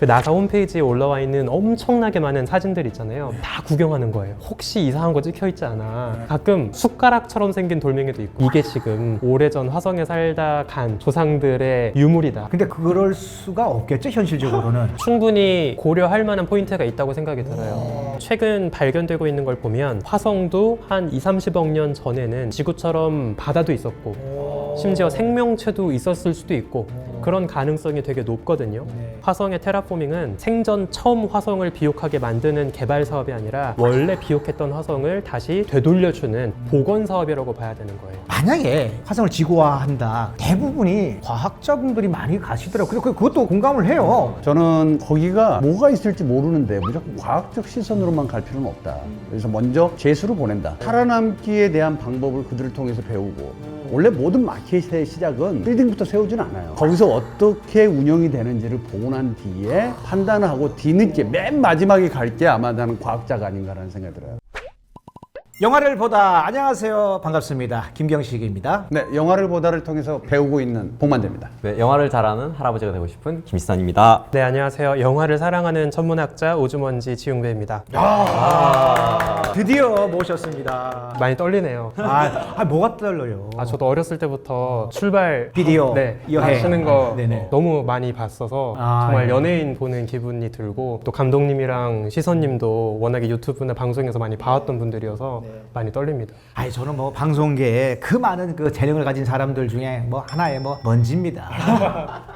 그 나사 홈페이지에 올라와 있는 엄청나게 많은 사진들 있잖아요. 다 구경하는 거예요. 혹시 이상한 거 찍혀 있지 않아. 가끔 숟가락처럼 생긴 돌멩이도 있고, 이게 지금 오래전 화성에 살다 간 조상들의 유물이다. 근데 그럴 수가 없겠죠, 현실적으로는. 충분히 고려할 만한 포인트가 있다고 생각이 들어요. 최근 발견되고 있는 걸 보면 화성도 한 20-30억 년 전에는 지구처럼 바다도 있었고 심지어 생명체도 있었을 수도 있고 그런 가능성이 되게 높거든요. 화성의 테라포밍은 생전 처음 화성을 비옥하게 만드는 개발 사업이 아니라 원래 비옥했던 화성을 다시 되돌려주는 복원 사업이라고 봐야 되는 거예요. 만약에 화성을 지구화한다, 대부분이 과학자분들이 많이 가시더라고요. 그것도 공감을 해요. 저는 거기가 뭐가 있을지 모르는데 무조건 과학적 시선으로만 갈 필요는 없다. 그래서 먼저 재수를 보낸다. 살아남기에 대한 방법을 그들을 통해서 배우고, 원래 모든 마켓의 시작은 빌딩부터 세우진 않아요. 거기서 어떻게 운영이 되는지를 보고 난 뒤에 판단을 하고 뒤늦게 맨 마지막에 갈 게 아마 나는 과학자가 아닌가라는 생각이 들어요. 영화를 보다. 안녕하세요. 반갑습니다. 김경식입니다. 네, 영화를 보다를 통해서 배우고 있는 복만대입니다. 네, 영화를 잘하는 할아버지가 되고 싶은 김시선입니다. 네, 안녕하세요. 영화를 사랑하는 천문학자 오주먼지 지웅배입니다. 드디어 모셨습니다. 많이 떨리네요. 뭐가 떨려요? 저도 어렸을 때부터 출발 비디오, 여행. 하시는 거 네네. 너무 많이 봤어서 정말 예. 연예인 보는 기분이 들고, 또 감독님이랑 시선님도 워낙에 유튜브나 방송에서 많이 봐왔던 분들이어서 많이 떨립니다. 저는 뭐 방송계에 그 많은 그 재능을 가진 사람들 중에 뭐 하나의 뭐 먼지입니다.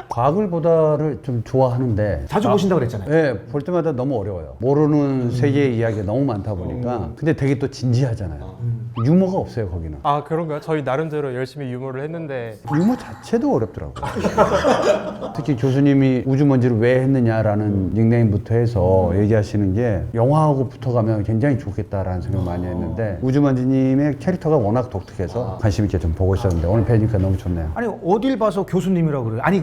과학을 보다를 좀 좋아하는데 자주 보신다고 그랬잖아요. 네, 볼 때마다 너무 어려워요. 모르는 세계의 이야기가 너무 많다 보니까. 근데 되게 또 진지하잖아요. 유머가 없어요, 거기는. 그런가요? 저희 나름대로 열심히 유머를 했는데. 유머 자체도 어렵더라고요. 특히 교수님이 우주먼지를 왜 했느냐라는 닉네임부터 해서 얘기하시는 게 영화하고 붙어가면 굉장히 좋겠다라는 생각 많이 했는데, 우주먼지님의 캐릭터가 워낙 독특해서 관심 있게 좀 보고 있었는데 오늘 뵈니까 너무 좋네요. 아니 어딜 봐서 교수님이라고 그래요. 아니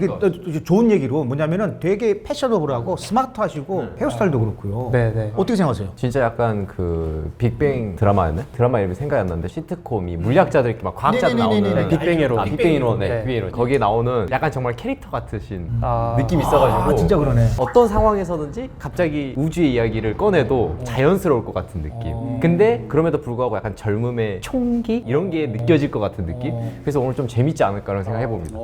좋은 얘기로 뭐냐면은 되게 패셔너블하고 스마트하시고 헤어스타일도 그렇고요. 네네. 어떻게 생각하세요? 진짜 약간 그 빅뱅 드라마였네? 드라마 이름이 생각이 안 나는데 시트콤이 물리학자들 이렇게 막 과학자들 네네네네네. 나오는 빅뱅이론. 빅뱅이론. 네. 빅뱅이론. 거기에 나오는 약간 정말 캐릭터 같으신 느낌이 있어가지고 진짜 그러네. 어떤 상황에서든지 갑자기 우주의 이야기를 꺼내도 자연스러울 것 같은 느낌. 근데 그럼에도 불구하고 약간 젊음의 총기? 이런 게 느껴질 것 같은 느낌? 그래서 오늘 좀 재밌지 않을까라는 생각 해봅니다.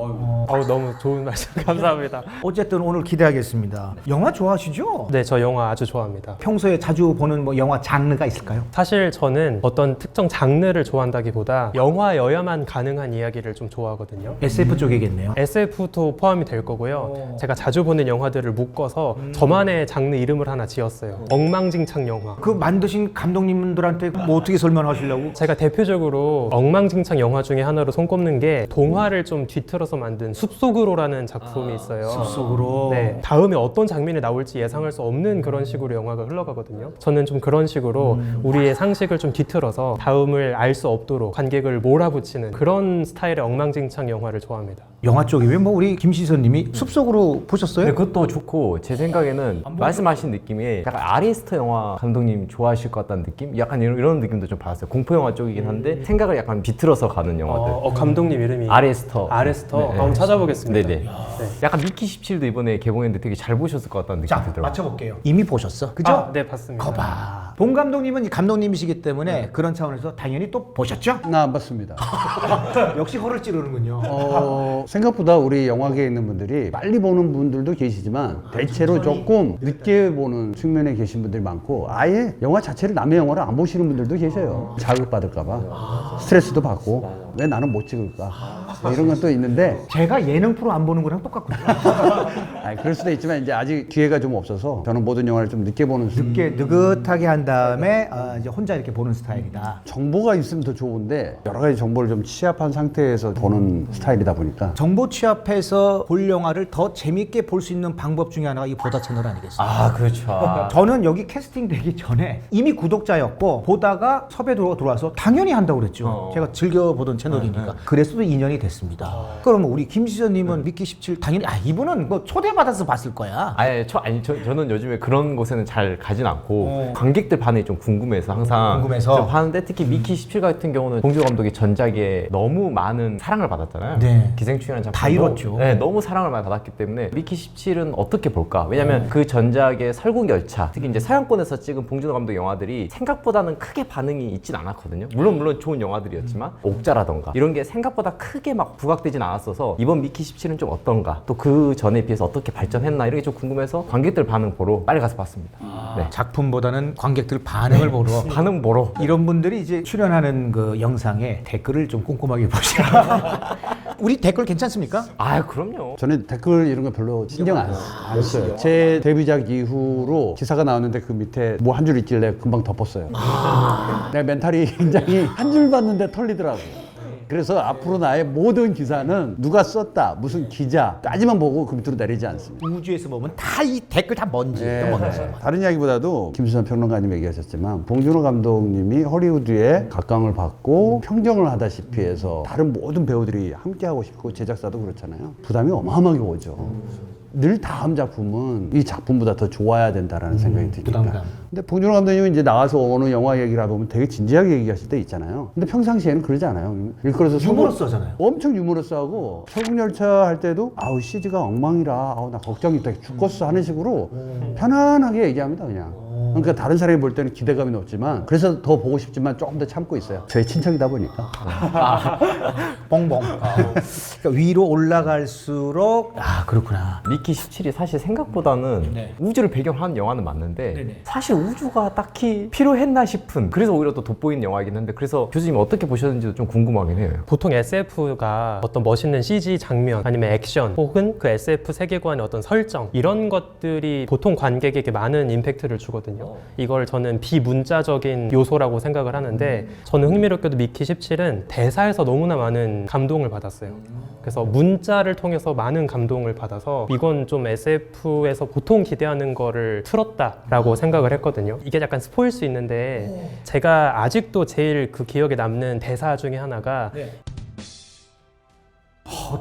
너무 좋은 말씀 감사합니다. 어쨌든 오늘 기대하겠습니다. 영화 좋아하시죠? 네, 저 영화 아주 좋아합니다. 평소에 자주 보는 뭐 영화 장르가 있을까요? 사실 저는 어떤 특정 장르를 좋아한다기보다 영화여야만 가능한 이야기를 좀 좋아하거든요. SF 쪽이겠네요. SF도 포함이 될 거고요. 제가 자주 보는 영화들을 묶어서 저만의 장르 이름을 하나 지었어요. 엉망진창 영화. 그 만드신 감독님들한테 뭐 어떻게 설명하시려고? 제가 대표적으로 엉망진창 영화 중에 하나로 손꼽는 게 동화를 좀 뒤틀어서 만든 숲속으로라는 작품이 있어요. 숲속으로. 네, 다음에 어떤 장면이 나올지 예상할 수 없는 그런 식으로 영화가 흘러가거든요. 저는 좀 그런 식으로 우리의 상식을 좀 뒤틀어서 다음을 알 수 없도록 관객을 몰아붙이는 그런 스타일의 엉망진창 영화를 좋아합니다. 영화 쪽이면 뭐 우리 김시선님이 숲속으로 보셨어요? 네, 그것도 좋고 제 생각에는 말씀하신 느낌이 약간 아리스터 영화 감독님 좋아하실 것 같다는 느낌? 약간 이런 느낌도 좀 받았어요. 공포 영화 쪽이긴 한데 생각을 약간 비틀어서 가는 영화들. 감독님 이름이 아리스터. 아레스터. 네, 네. 한번 찾아보겠습니다. 네네. 약간 미키 17도 이번에 개봉했는데 되게 잘 보셨을 것 같다는 느낌이 자, 들더라고요. 맞춰볼게요. 이미 보셨어? 그죠? 네, 봤습니다. 거봐. 본 감독님은 감독님이시기 때문에 그런 차원에서 당연히 또 보셨죠? 나 안 봤습니다. 역시 허를 찌르는군요. 생각보다 우리 영화계에 있는 분들이 빨리 보는 분들도 계시지만 대체로 조금 늦게 보는 측면에 계신 분들이 많고, 아예 영화 자체를 남의 영화를 안 보시는 분들도 계세요. 자극받을까봐 스트레스도 받고 왜 나는 못 찍을까 이런 건 또 있는데, 제가 예능 프로 안 보는 거랑 똑같군요. 그럴 수도 있지만 이제 아직 기회가 좀 없어서 저는 모든 영화를 좀 늦게 보는 늦게 느긋하게 한 다음에 이제 혼자 이렇게 보는 스타일이다. 정보가 있으면 더 좋은데 여러 가지 정보를 좀 취합한 상태에서 보는 스타일이다 보니까. 정보 취합해서 볼 영화를 더 재밌게 볼 수 있는 방법 중에 하나가 이 보다 채널 아니겠어요? 그렇죠. 저는 여기 캐스팅 되기 전에 이미 구독자였고 보다가 섭외로 들어와서 당연히 한다고 그랬죠. 제가 즐겨보던 채널이니까. 그래서도 2년이 됐습니다. 그러면 우리 김시선님은 미키 17 당연히 이분은 뭐 초대받아서 봤을 거야. 저는 요즘에 그런 곳에는 잘 가진 않고 관객들 관객들 반응이 좀 궁금해서 항상 궁금해서. 좀 하는데 특히 미키 17 같은 경우는 봉준호 감독이 전작에 너무 많은 사랑을 받았잖아요. 네. 기생충이라는 작품 다 이뤘죠. 네, 너무 사랑을 많이 받았기 때문에 미키 17은 어떻게 볼까? 왜냐면 그 전작의 설국열차, 특히 이제 서양권에서 찍은 봉준호 감독 영화들이 생각보다는 크게 반응이 있진 않았거든요. 물론 좋은 영화들이었지만 옥자라던가 이런 게 생각보다 크게 막 부각되진 않았어서 이번 미키 17은 좀 어떤가? 또 그 전에 비해서 어떻게 발전했나 이런 게 좀 궁금해서 관객들 반응 보러 빨리 가서 봤습니다. 네. 작품보다는 관객들 반응을 보러. 반응 보러. 이런 분들이 이제 출연하는 그 영상에 댓글을 좀 꼼꼼하게 보시라. 우리 댓글 괜찮습니까? 아 그럼요. 저는 댓글 이런 거 별로 신경 안 써요. 제 데뷔작 이후로 기사가 나왔는데 그 밑에 뭐 한 줄 있길래 금방 덮었어요. 내 멘탈이 굉장히 한 줄 봤는데 털리더라고. 그래서 앞으로 나의 모든 기사는 누가 썼다, 무슨 기자까지만 보고 그 밑으로 내리지 않습니다. 우주에서 보면 다 이 댓글 다 먼지. 예, 먼지. 다른 이야기보다도 김수현 평론가님 얘기하셨지만 봉준호 감독님이 헐리우드에 각광을 받고 평정을 하다시피 해서 다른 모든 배우들이 함께 하고 싶고 제작사도 그렇잖아요. 부담이 어마어마하게 오죠. 늘 다음 작품은 이 작품보다 더 좋아야 된다라는 생각이 드니까. 부담감. 근데 봉준호 감독님은 이제 나와서 어느 영화 얘기를 하면 되게 진지하게 얘기하실 때 있잖아요. 근데 평상시에는 그러지 않아요. 일컬어서 유머러스하잖아요. 엄청 유머러스하고 설국열차 할 때도 아우 CG가 엉망이라 아우 나 걱정이 있다 죽겠어 하는 식으로 편안하게 얘기합니다 그냥. 그러니까 다른 사람이 볼 때는 기대감이 높지만 그래서 더 보고 싶지만 조금 더 참고 있어요. 저의 친척이다 보니까. 뻥뻥. 그러니까 위로 올라갈수록 그렇구나. 미키 17이 사실 생각보다는 네. 우주를 배경으로 하는 영화는 맞는데 네네. 사실 우주가 딱히 필요했나 싶은 그래서 오히려 더 돋보이는 영화이긴 한데 그래서 교수님 어떻게 보셨는지도 좀 궁금하긴 해요. 보통 SF가 어떤 멋있는 CG 장면 아니면 액션 혹은 그 SF 세계관의 어떤 설정 이런 것들이 보통 관객에게 많은 임팩트를 주거든요. 이걸 저는 비문자적인 요소라고 생각을 하는데 저는 흥미롭게도 미키 17은 대사에서 너무나 많은 감동을 받았어요. 그래서 문자를 통해서 많은 감동을 받아서 이건 좀 SF에서 보통 기대하는 거를 틀었다라고 생각을 했거든요. 이게 약간 스포일 수 있는데 제가 아직도 제일 그 기억에 남는 대사 중에 하나가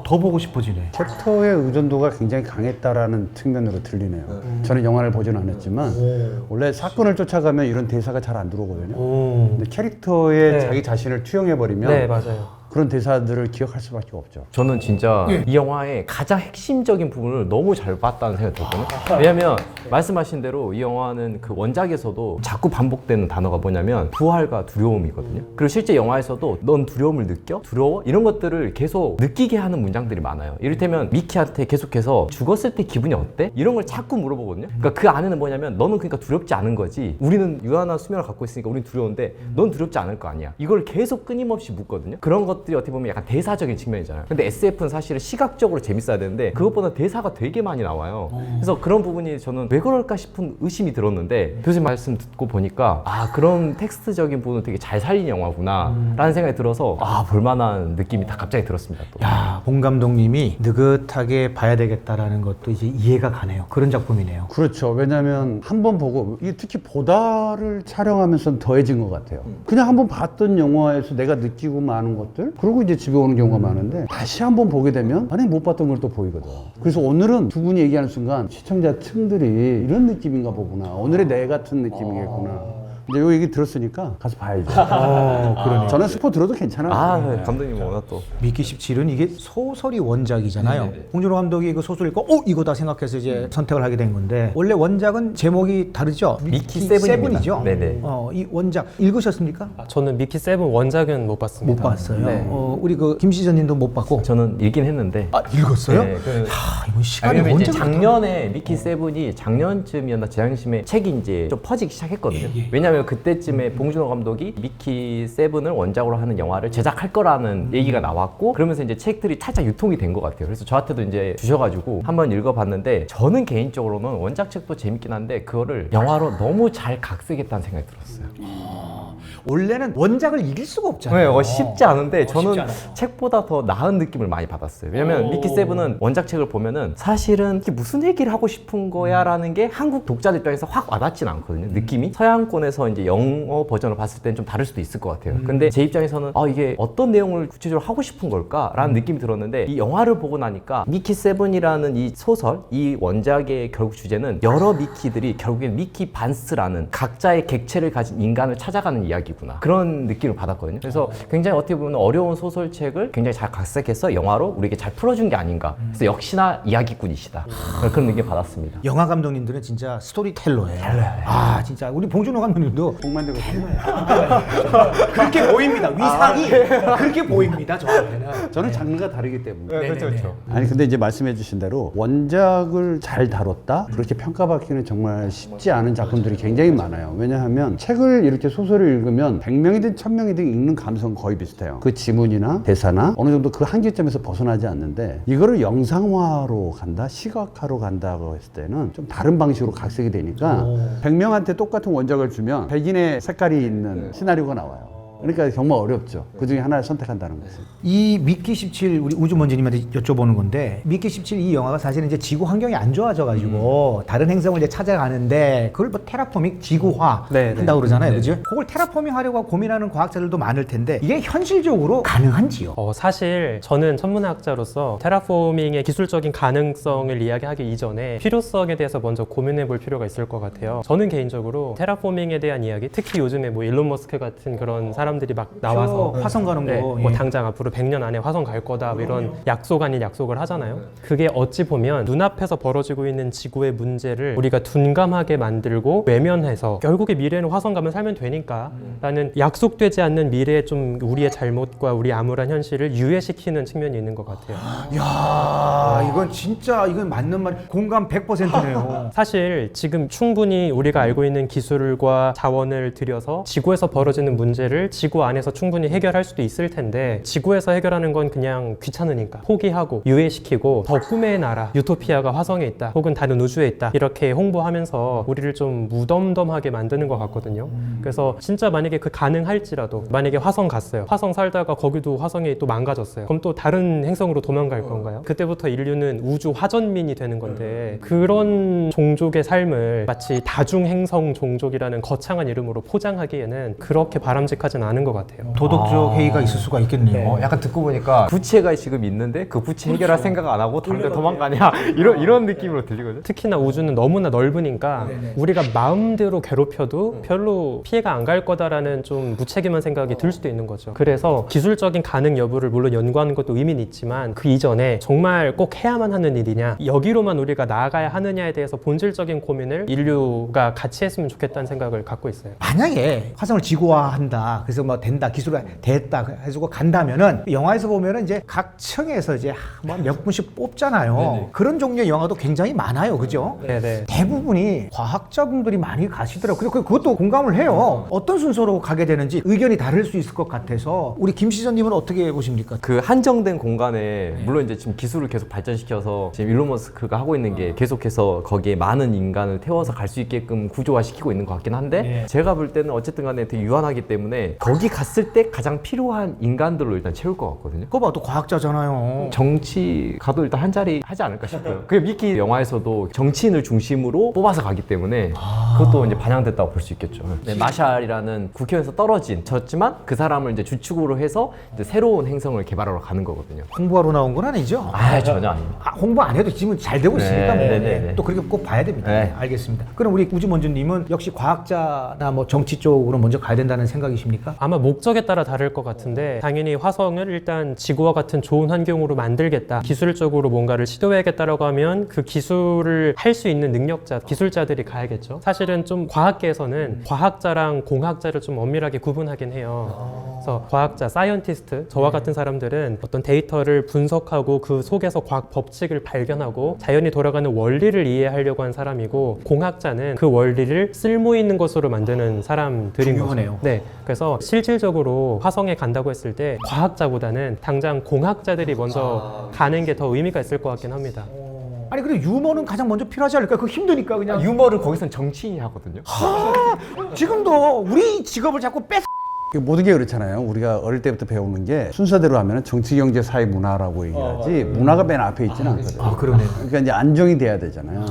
더 보고 싶어지네. 챕터의 의존도가 굉장히 강했다라는 측면으로 들리네요. 저는 영화를 보진 않았지만 원래 사건을 쫓아가면 이런 대사가 잘 안 들어오거든요. 근데 캐릭터에 네. 자기 자신을 투영해버리면 네 맞아요. 그런 대사들을 기억할 수밖에 없죠. 저는 진짜 예. 이 영화의 가장 핵심적인 부분을 너무 잘 봤다는 생각이 들었거든요. 왜냐면 말씀하신 대로 이 영화는 그 원작에서도 자꾸 반복되는 단어가 뭐냐면 부활과 두려움이거든요. 그리고 실제 영화에서도 넌 두려움을 느껴? 두려워? 이런 것들을 계속 느끼게 하는 문장들이 많아요. 이를테면 미키한테 계속해서 죽었을 때 기분이 어때? 이런 걸 자꾸 물어보거든요. 그러니까 그 안에는 뭐냐면 너는 그러니까 두렵지 않은 거지. 우리는 유한한 수명을 갖고 있으니까 우린 두려운데 넌 두렵지 않을 거 아니야. 이걸 계속 끊임없이 묻거든요. 그런 것들이 어떻게 보면 약간 대사적인 측면이잖아요. 근데 SF는 사실은 시각적으로 재밌어야 되는데 그것보다 대사가 되게 많이 나와요. 그래서 그런 부분이 저는 왜 그럴까 싶은 의심이 들었는데 교수님 말씀 듣고 보니까 그런 텍스트적인 부분을 되게 잘 살린 영화구나 라는 생각이 들어서 볼만한 느낌이 다 갑자기 들었습니다. 또. 야, 봉 감독님이 느긋하게 봐야 되겠다라는 것도 이제 이해가 가네요. 그런 작품이네요. 그렇죠. 왜냐하면 한 번 보고 이게 특히 보다를 촬영하면서 더해진 것 같아요. 그냥 한 번 봤던 영화에서 내가 느끼고 마는 것들 그리고 이제 집에 오는 경우가 많은데 다시 한 번 보게 되면 아니 못 봤던 걸 또 보이거든. 그래서 오늘은 두 분이 얘기하는 순간 시청자 층들이 이런 느낌인가 보구나. 오늘의 내 같은 느낌이겠구나. 이제 요 얘기 들었으니까 가서 봐야죠. 그러네. 저는 스포 들어도 괜찮아요. 네, 감독님 워낙 또 미키 17은 이게 소설이 원작이잖아요. 봉준호 감독이 그 소설 읽고 이거다 생각해서 이제 선택을 하게 된 건데 원래 원작은 제목이 다르죠. 미키 세븐입니다. 세븐이죠. 네네. 이 원작 읽으셨습니까? 저는 미키 7 원작은 못 봤습니다. 못 봤어요. 네. 우리 그 김시전님도 못 봤고. 저는 읽긴 했는데 읽었어요? 네, 이번 시간이 왜냐면 이제 언제 작년에 미키 세븐이 작년쯤이었나 재작년쯤에 책이 이제 좀 퍼지기 시작했거든요. 왜냐면 그때쯤에 봉준호 감독이 미키 세븐을 원작으로 하는 영화를 제작할 거라는 얘기가 나왔고 그러면서 이제 책들이 살짝 유통이 된 것 같아요. 그래서 저한테도 이제 주셔가지고 한번 읽어봤는데 저는 개인적으로는 원작 책도 재밌긴 한데 그거를 영화로 너무 잘 각색했다는 생각이 들었어요. 원래는 원작을 이길 수가 없잖아요. 네, 쉽지 않은데 저는 쉽지 않아요. 책보다 더 나은 느낌을 많이 받았어요. 왜냐면 미키 세븐은 원작 책을 보면은 사실은 이게 무슨 얘기를 하고 싶은 거야 라는 게 한국 독자들 입장에서 확 와닿진 않거든요. 느낌이 서양권에서 한국에서 이제 영어 버전을 봤을 때는 좀 다를 수도 있을 것 같아요. 근데 제 입장에서는 이게 어떤 내용을 구체적으로 하고 싶은 걸까라는 느낌이 들었는데 이 영화를 보고 나니까 미키 세븐이라는 이 소설, 이 원작의 결국 주제는 여러 미키들이 결국엔 미키 반스라는 각자의 객체를 가진 인간을 찾아가는 이야기구나. 그런 느낌을 받았거든요. 그래서 굉장히 어떻게 보면 어려운 소설책을 굉장히 잘 각색해서 영화로 우리에게 잘 풀어준 게 아닌가. 그래서 역시나 이야기꾼이시다. 그런 느낌 받았습니다. 영화 감독님들은 진짜 스토리텔러예요. 아 진짜 우리 봉준호 감독님도 복만대고 그렇게 보입니다. 위상이 그렇게 보입니다. 저한테는. 저는 장르가 다르기 때문에. 네, 그렇죠. 아니 근데 이제 말씀해주신 대로 원작을 잘 다뤘다 그렇게 평가받기는 정말 쉽지 않은 작품들이 굉장히 많아요. 왜냐하면 책을 이렇게 소설을 읽으면 100명이든 1000명이든 읽는 감성 거의 비슷해요. 그 지문이나 대사나 어느 정도 그 한계점에서 벗어나지 않는데 이거를 영상화로 간다, 시각화로 간다고 했을 때는 좀 다른 방식으로 각색이 되니까 100명한테 똑같은 원작을 주면 100인의 색깔이 있는 시나리오가 나와요. 그러니까 정말 어렵죠. 그 중에 하나를 선택한다는 것은. 이 미키 17 우리 우주먼지님한테 여쭤보는 건데 미키 17 이 영화가 사실은 이제 지구 환경이 안 좋아져가지고 다른 행성을 이제 찾아가는데 그걸 뭐 테라포밍 지구화 한다고 그러잖아요, 그죠? 그걸 테라포밍 하려고 고민하는 과학자들도 많을 텐데 이게 현실적으로 가능한지요? 사실 저는 천문학자로서 테라포밍의 기술적인 가능성을 이야기하기 이전에 필요성에 대해서 먼저 고민해 볼 필요가 있을 것 같아요. 저는 개인적으로 테라포밍에 대한 이야기, 특히 요즘에 뭐 일론 머스크 같은 그런 사람들이 막 나와서 화성 가는 거 뭐 당장 앞으로 100년 안에 화성 갈 거다 뭐 이런 약속 아닌 약속을 하잖아요. 그게 어찌 보면 눈앞에서 벌어지고 있는 지구의 문제를 우리가 둔감하게 만들고 외면해서 결국에 미래는 화성 가면 살면 되니까 라는 약속되지 않는 미래에 좀 우리의 잘못과 우리 암울한 현실을 유예시키는 측면이 있는 것 같아요. 야, 이건 진짜 이건 맞는 말. 공감 100%네요. 사실 지금 충분히 우리가 알고 있는 기술과 자원을 들여서 지구에서 벌어지는 문제를 지구 안에서 충분히 해결할 수도 있을 텐데 지구에서 해결하는 건 그냥 귀찮으니까 포기하고 유예시키고 더 꿈의 나라 유토피아가 화성에 있다 혹은 다른 우주에 있다 이렇게 홍보하면서 우리를 좀 무덤덤하게 만드는 것 같거든요. 그래서 진짜 만약에 그 가능할지라도 만약에 화성 갔어요. 화성 살다가 거기도 화성이 또 망가졌어요. 그럼 또 다른 행성으로 도망갈 건가요? 그때부터 인류는 우주 화전민이 되는 건데 그런 종족의 삶을 마치 다중행성 종족이라는 거창한 이름으로 포장하기에는 그렇게 바람직하진 않은 것 같아요. 도덕적 회의가 있을 수가 있겠네요. 약간 듣고 보니까 부채가 지금 있는데 그 부채 해결할 생각 안 하고 다른 데 도망가냐 이런 느낌으로 들리거든요. 특히나 우주는 너무나 넓으니까 우리가 마음대로 괴롭혀도 별로 피해가 안 갈 거다라는 좀 무책임한 생각이 들 수도 있는 거죠. 그래서 기술적인 가능 여부를 물론 연구하는 것도 의미는 있지만 그 이전에 정말 꼭 해야만 하는 일이냐 여기로만 우리가 나아가야 하느냐에 대해서 본질적인 고민을 인류가 같이 했으면 좋겠다는 생각을 갖고 있어요. 만약에 화성을 지구화한다, 그래서 뭐 된다, 기술이 됐다 해주고 간다면은 영화에서 보면은 이제 각 층에서 이제 뭐 몇 분씩 뽑잖아요. 그런 종류의 영화도 굉장히 많아요, 그죠? 네네. 대부분이 과학자분들이 많이 가시더라고요. 근데 그것도 공감을 해요. 어떤 순서로 가게 되는지 의견이 다를 수 있을 것 같아서 우리 김 시장님은 어떻게 보십니까? 그 한정된 공간에 물론 이제 지금 기술을 계속 발전시켜서 지금 일론 머스크가 하고 있는 게 계속해서 거기에 많은 인간을 태워서 갈 수 있게끔 구조화시키고 있는 것 같긴 한데 제가 볼 때는 어쨌든 간에 되게 유한하기 때문에 거기 갔을 때 가장 필요한 인간들로 일단 채울 것 같거든요. 그거 봐, 또 과학자잖아요. 정치 가도 일단 한 자리 하지 않을까 싶어요. 그 미키 영화에서도 정치인을 중심으로 뽑아서 가기 때문에 그것도 이제 반영됐다고 볼 수 있겠죠. 네, 마샬이라는 국회의원에서 졌지만 그 사람을 이제 주축으로 해서 이제 새로운 행성을 개발하러 가는 거거든요. 홍보하러 나온 건 아니죠? 전혀 아닙니다. 홍보 안 해도 지금 잘 되고 있으니까 뭐. 네네네. 또 그렇게 꼭 봐야 됩니다. 네. 알겠습니다. 그럼 우리 우주먼주님은 역시 과학자나 뭐 정치 쪽으로 먼저 가야 된다는 생각이십니까? 아마 목적에 따라 다를 것 같은데 당연히 화성을 일단 지구와 같은 좋은 환경으로 만들겠다 기술적으로 뭔가를 시도해야겠다라고 하면 그 기술을 할 수 있는 능력자 기술자들이 가야겠죠. 사실은 좀 과학계에서는 과학자랑 공학자를 좀 엄밀하게 구분하긴 해요. 그래서 과학자 사이언티스트 저와 같은 사람들은 어떤 데이터를 분석하고 그 속에서 과학 법칙을 발견하고 자연이 돌아가는 원리를 이해하려고 한 사람이고 공학자는 그 원리를 쓸모 있는 것으로 만드는 사람들인 중요하네요. 거죠. 네, 그래서 실질적으로 화성에 간다고 했을 때 과학자보다는 당장 공학자들이 먼저 가는 게 더 의미가 있을 것 같긴 합니다. 아니 근데 유머는 가장 먼저 필요하지 않을까? 그거 힘드니까 그냥 유머를 거기선 정치인이 하거든요. 지금도 우리 직업을 자꾸 모든 게 그렇잖아요. 우리가 어릴 때부터 배우는 게 순서대로 하면 정치, 경제, 사회, 문화라고 얘기하지 문화가 맨 앞에 있지는 않거든요. 아, 그러네요. 그러니까 이제 안정이 돼야 되잖아요.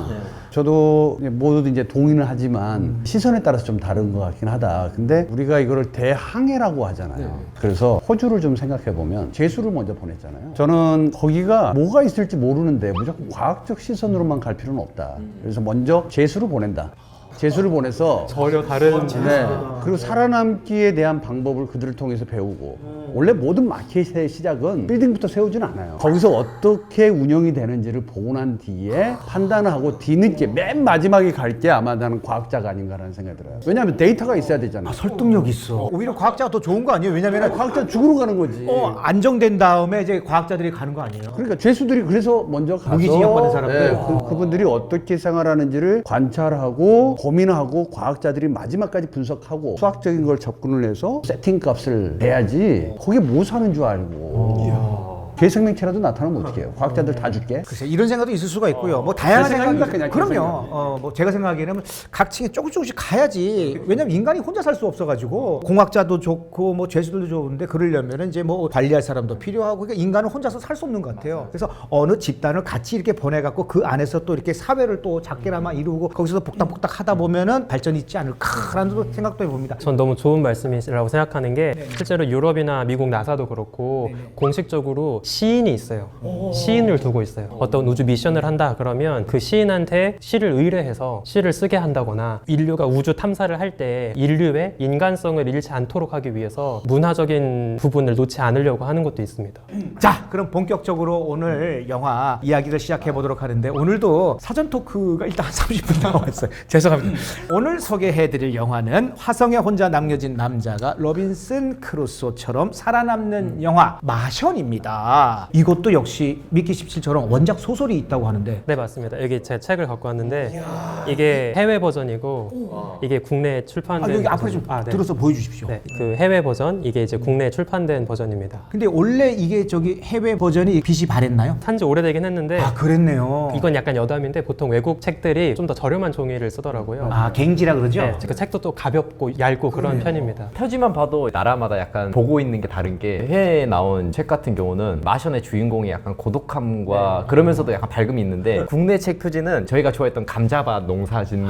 저도 모두 이제 동의는 하지만 시선에 따라서 좀 다른 것 같긴 하다. 근데 우리가 이거를 대항해라고 하잖아요. 그래서 호주를 좀 생각해 보면 제수를 먼저 보냈잖아요. 저는 거기가 뭐가 있을지 모르는데 무조건 과학적 시선으로만 갈 필요는 없다. 그래서 먼저 제수를 보낸다. 제수를 보내서 전혀 다른 네. 그리고 살아남기에 대한 방법을 그들을 통해서 배우고 원래 모든 마켓의 시작은 빌딩부터 세우지는 않아요. 거기서 어떻게 운영이 되는지를 보고 난 뒤에 판단을 하고 뒤늦게 맨 마지막에 갈 게 아마 나는 과학자가 아닌가라는 생각이 들어요. 왜냐하면 데이터가 있어야 되잖아요. 설득력 있어. 오히려 과학자가 더 좋은 거 아니에요? 왜냐면 과학자 죽으러 가는 거지. 안정된 다음에 이제 과학자들이 가는 거 아니에요? 그러니까 죄수들이 그래서 먼저 가서 무기징역받은 사람들. 그분들이 어떻게 생활하는지를 관찰하고 고민하고 과학자들이 마지막까지 분석하고 수학적인 걸 접근을 해서 세팅 값을 내야지 거기에 뭐 사는 줄 알고 괴생명체라도 나타나면 어떡해요? 과학자들 다 줄게. 글쎄 이런 생각도 있을 수가 있고요. 뭐 다양한 제 생각입니다, 생각이 그냥 제 그럼요. 뭐 제가 생각하기에는 각 층에 조금씩 가야지. 왜냐면 인간이 혼자 살 수 없어가지고 공학자도 좋고 뭐 죄수들도 좋은데 그러려면은 이제 뭐 관리할 사람도 필요하고 그러니까 인간은 혼자서 살 수 없는 것 같아요. 그래서 어느 집단을 같이 이렇게 보내갖고 그 안에서 또 이렇게 사회를 또 작게나마 이루고 거기서 복닥복닥 하다 보면은 발전이 있지 않을까라는 생각도 해봅니다. 전 너무 좋은 말씀이라고 생각하는 게 실제로 유럽이나 미국 나사도 그렇고 공식적으로 시인이 있어요. 시인을 두고 있어요. 어떤 우주 미션을 한다 그러면 그 시인한테 시를 의뢰해서 시를 쓰게 한다거나 인류가 우주 탐사를 할 때 인류의 인간성을 잃지 않도록 하기 위해서 문화적인 부분을 놓지 않으려고 하는 것도 있습니다. 자, 그럼 본격적으로 오늘 영화 이야기를 시작해 보도록 하는데 오늘도 사전 토크가 일단 한 30분 나와 있어요. 죄송합니다. 오늘 소개해드릴 영화는 화성에 혼자 남겨진 남자가 로빈슨 크루소처럼 살아남는 영화 마션입니다. 이것도 역시 미키 17처럼 원작 소설이 있다고 하는데 네, 맞습니다. 여기 제 책을 갖고 왔는데 이게 해외 버전이고 이게 국내에 출판된 여기 앞으로 좀 네. 들어서 보여주십시오. 네, 그 해외 버전 이게 이제 국내에 출판된 버전입니다. 근데 원래 이게 저기 해외 버전이 빛이 발했나요? 산지 오래되긴 했는데 아, 그랬네요. 이건 약간 여담인데 보통 외국 책들이 좀 더 저렴한 종이를 쓰더라고요. 아, 갱지라 그러죠? 네, 그 책도 또 가볍고 얇고 그런 편입니다. 표지만 봐도 나라마다 약간 보고 있는 게 다른 게 해외에 나온 책 같은 경우는 마션의 주인공이 약간 고독함과 그러면서도 약간 밝음이 있는데 국내 책 표지는 저희가 좋아했던 감자밭 농사 짓는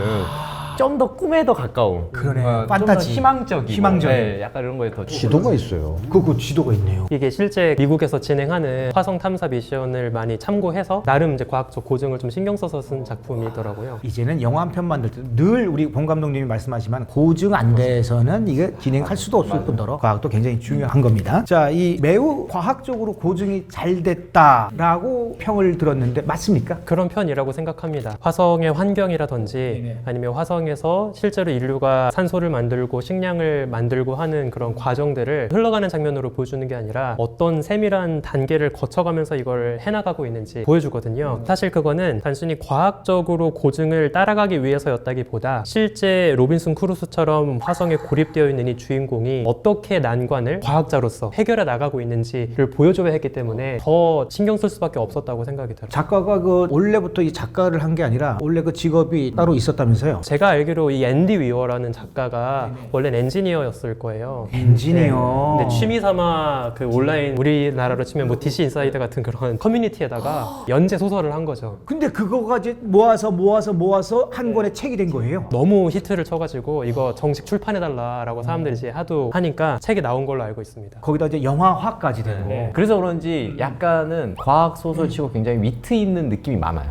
좀 더 꿈에 더 가까운 그러네. 좀 더 판타지. 희망적이고 희망적인. 네, 약간 이런 거에 더 지도가 있어요. 그 지도가 있네요. 이게 실제 미국에서 진행하는 화성 탐사 미션을 많이 참고해서 나름 이제 과학적 고증을 좀 신경 써서 쓴 작품이더라고요. 이제는 영화 한 편 만들 때 늘 우리 봉 감독님이 말씀하지만 고증 안 돼서는 이게 진행할 수도 없을 뿐더러 과학도 굉장히 중요한 겁니다. 자, 이 매우 과학적으로 고증이 잘 됐다라고 평을 들었는데 맞습니까? 그런 편이라고 생각합니다. 화성의 환경이라든지 아니면 화성에서 실제로 인류가 산소를 만들고 식량을 만들고 하는 그런 과정들을 흘러가는 장면으로 보여주는 게 아니라 어떤 세밀한 단계를 거쳐가면서 이걸 해나가고 있는지 보여주거든요. 사실 그거는 단순히 과학적으로 고증을 따라가기 위해서였다기보다 실제 로빈슨 크루소처럼 화성에 고립되어 있는 이 주인공이 어떻게 난관을 과학자로서 해결해 나가고 있는지를 보여줘야 했기 때문에 더 신경 쓸 수밖에 없었다고 생각이 들어요. 작가가 그 원래부터 이 작가를 한 게 아니라 원래 그 직업이 따로 있었다면서요? 제가 알기로 이 앤디 위어라는 작가가 원래는 엔지니어였을 거예요. 엔지니어. 근데 취미 삼아 그 온라인 우리나라로 치면 뭐 DC 인사이드 같은 그런 커뮤니티에다가 연재 소설을 한 거죠. 근데 그거가 이제 모아서 한 권의 책이 된 거예요. 너무 히트를 쳐가지고 이거 정식 출판해달라라고 사람들이 이제 하도 하니까 책이 나온 걸로 알고 있습니다. 거기다 이제 영화화까지 되고. 그래서 그런지 약간은 과학 소설치고 굉장히 위트 있는 느낌이 많아요.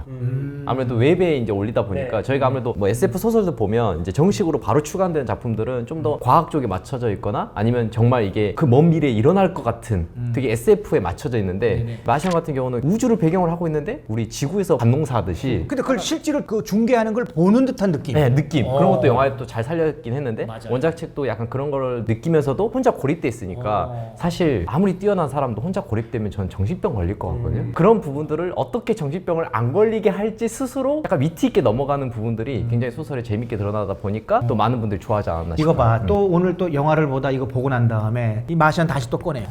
아무래도 웹에 이제 올리다 보니까 저희가 아무래도 뭐 SF 소설도 보면 이제 정식으로 바로 출간되는 작품들은 좀 더 과학 쪽에 맞춰져 있거나 아니면 정말 이게 그 먼 미래에 일어날 것 같은 되게 SF에 맞춰져 있는데 마션 같은 경우는 우주를 배경으로 하고 있는데 우리 지구에서 밭농사 하듯이 근데 그걸 실제로 그 중계하는 걸 보는 듯한 느낌. 네, 느낌 그런 것도 영화에 또 잘 살렸긴 했는데 원작 책도 약간 그런 걸 느끼면서도 혼자 고립돼 있으니까 사실 아무리 뛰어난 사람도 혼자 고립되면 전 정신병 걸릴 것 같거든요. 그런 부분들을 어떻게 정신병을 안 걸리게 할지 스스로 약간 위트 있게 넘어가는 부분들이 굉장히 소설의 재미 재밌게 드러나다 보니까 또 많은 분들이 좋아하지 않았나 이거 싶어요. 봐. 또 오늘 또 영화를 보다 이거 보고 난 다음에 이 마션 다시 또 꺼내요.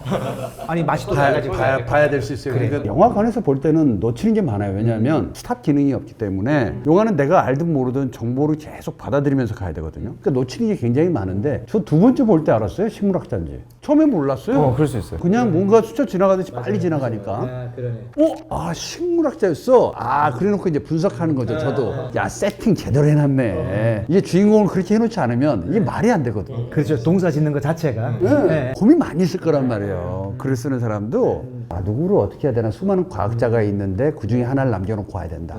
아니 맛이 또 달라지고. 봐야 될 수 있어요. 그러니까 영화관에서 볼 때는 놓치는 게 많아요. 왜냐하면 스탑 기능이 없기 때문에 영화는 내가 알든 모르든 정보를 계속 받아들이면서 가야 되거든요. 그러니까 놓치는 게 굉장히 많은데 저 두 번째 볼 때 알았어요. 식물학자인지. 처음에 몰랐어요. 그럴 수 있어요. 그냥 뭔가 스쳐 지나가듯이 빨리 지나가니까. 식물학자였어. 그래놓고 이제 분석하는 거죠. 저도 야 세팅 제대로 해놨네. 이게 주인공을 그렇게 해놓지 않으면 이게 말이 안 되거든. 그렇죠. 동사 짓는 것 자체가. 네. 고민 많이 있을 거란 말이에요. 글을 쓰는 사람도 누구를 어떻게 해야 되나 수많은 과학자가 있는데 그 중에 하나를 남겨놓고 와야 된다.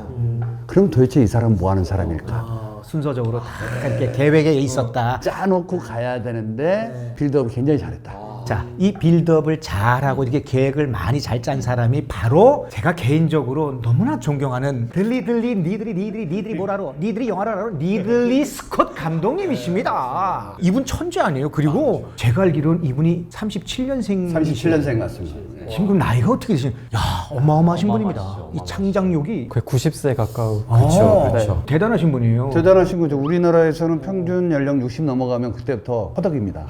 그럼 도대체 이 사람은 뭐 하는 사람일까? 순서적으로 다 이렇게 계획에 있었다. 짜놓고 가야 되는데 빌드업을 굉장히 잘했다. 자, 이 빌드업을 잘하고 이렇게 계획을 많이 잘 짠 사람이 바로 제가 개인적으로 너무나 존경하는 니들이 뭐라로 니들이 영화를 알아 리들리 스콧 감독님이십니다. 이분 천재 아니에요? 그리고 제가 알기로는 이분이 37년생 37년생 같습니다. 지금 나이가 어떻게 되시나요? 야, 어마어마하신 분입니다. 이 창작력이 거의 90세 가까운. 그렇죠. 대단하신 분이에요. 대단하신 거죠. 우리나라에서는 평균 연령 60 넘어가면 그때부터 허덕입니다.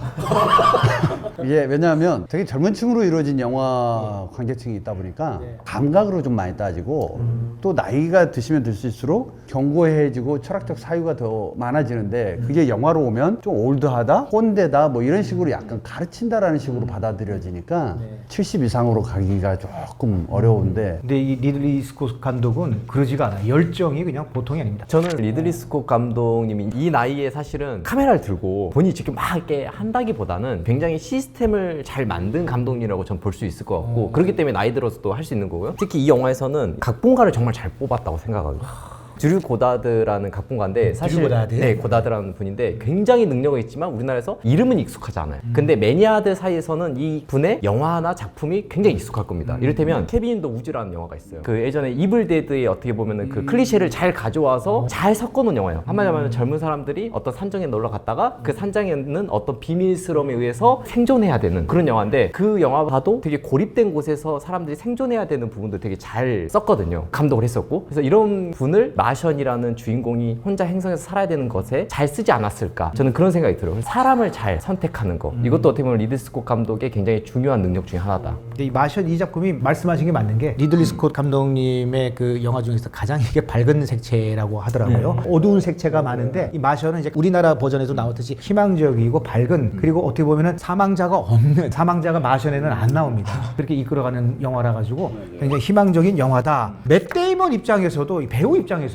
이게 왜냐하면 되게 젊은 층으로 이루어진 영화 관계층이 있다 보니까 감각으로 좀 많이 따지고 또 나이가 드시면 드실수록 견고해지고 철학적 사유가 더 많아지는데 그게 영화로 오면 좀 올드하다, 꼰대다 뭐 이런 식으로 약간 가르친다라는 식으로 받아들여지니까 70 이상으로 가기가 조금 어려운데 근데 이 리들리 스콧 감독은 그러지가 않아요. 열정이 그냥 보통이 아닙니다. 저는 리들리 스콧 감독님이 이 나이에 사실은 카메라를 들고 본인이 직접 막 이렇게 한다기보다는 굉장히 시스템을 잘 만든 감독님이라고 전 볼 수 있을 것 같고 그렇기 때문에 나이 들어서도 할 수 있는 거고요. 특히 이 영화에서는 각본가를 정말 잘 뽑았다고 생각하거든요. 드류 고다드라는 각본가인데 사실 고다드? 네, 고다드라는 분인데 굉장히 능력은 있지만 우리나라에서 이름은 익숙하지 않아요. 근데 매니아들 사이에서는 이 분의 영화나 작품이 굉장히 익숙할 겁니다. 이를테면 케빈 더 우즈라는 영화가 있어요. 그 예전에 이블 데드에 어떻게 보면은 그 클리셰를 잘 가져와서 잘 섞어놓은 영화예요. 한마디로 하면 젊은 사람들이 어떤 산정에 놀러 갔다가 그 산장에는 어떤 비밀스러움에 의해서 생존해야 되는 그런 영화인데 그 영화 봐도 되게 고립된 곳에서 사람들이 생존해야 되는 부분도 되게 잘 썼거든요. 감독을 했었고 그래서 이런 분을 마션이라는 주인공이 혼자 행성에서 살아야 되는 것에 잘 쓰지 않았을까 저는 그런 생각이 들어요. 사람을 잘 선택하는 거 이것도 어떻게 보면 리들리 스콧 감독의 굉장히 중요한 능력 중에 하나다. 근데 이 마션 이 작품이 말씀하신 게 맞는 게 리들리 스콧 감독님의 그 영화 중에서 가장 이게 밝은 색채라고 하더라고요. 어두운 색채가 많은데 이 마션은 이제 우리나라 버전에도 나왔듯이 희망적이고 밝은 그리고 어떻게 보면은 사망자가 없는 사망자가 마션에는 안 나옵니다. 그렇게 이끌어가는 영화라 가지고 굉장히 희망적인 영화다. 맷 데이먼 입장에서도 이 배우 입장에서도요.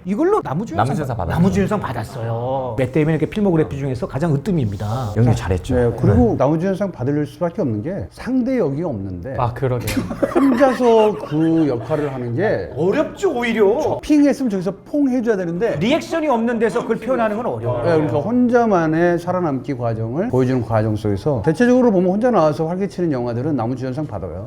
이걸로 남우주연상 받았죠. 남우주연상 받았어요. 맷 데이먼의 그 필모그래피 중에서 가장 으뜸입니다. 연기 잘했죠. 네, 그리고 남우주연상 받을 수밖에 없는 게 상대 역이 없는데 그러게요. 혼자서 그 역할을 하는 게 어렵죠 오히려. 핑했으면 저기서 퐁 해줘야 되는데 리액션이 없는 데서 그걸 표현하는 건 어려워요. 네, 그러니까 혼자만의 살아남기 과정을 보여주는 과정 속에서 대체적으로 보면 혼자 나와서 활개치는 영화들은 남우주연상 받아요.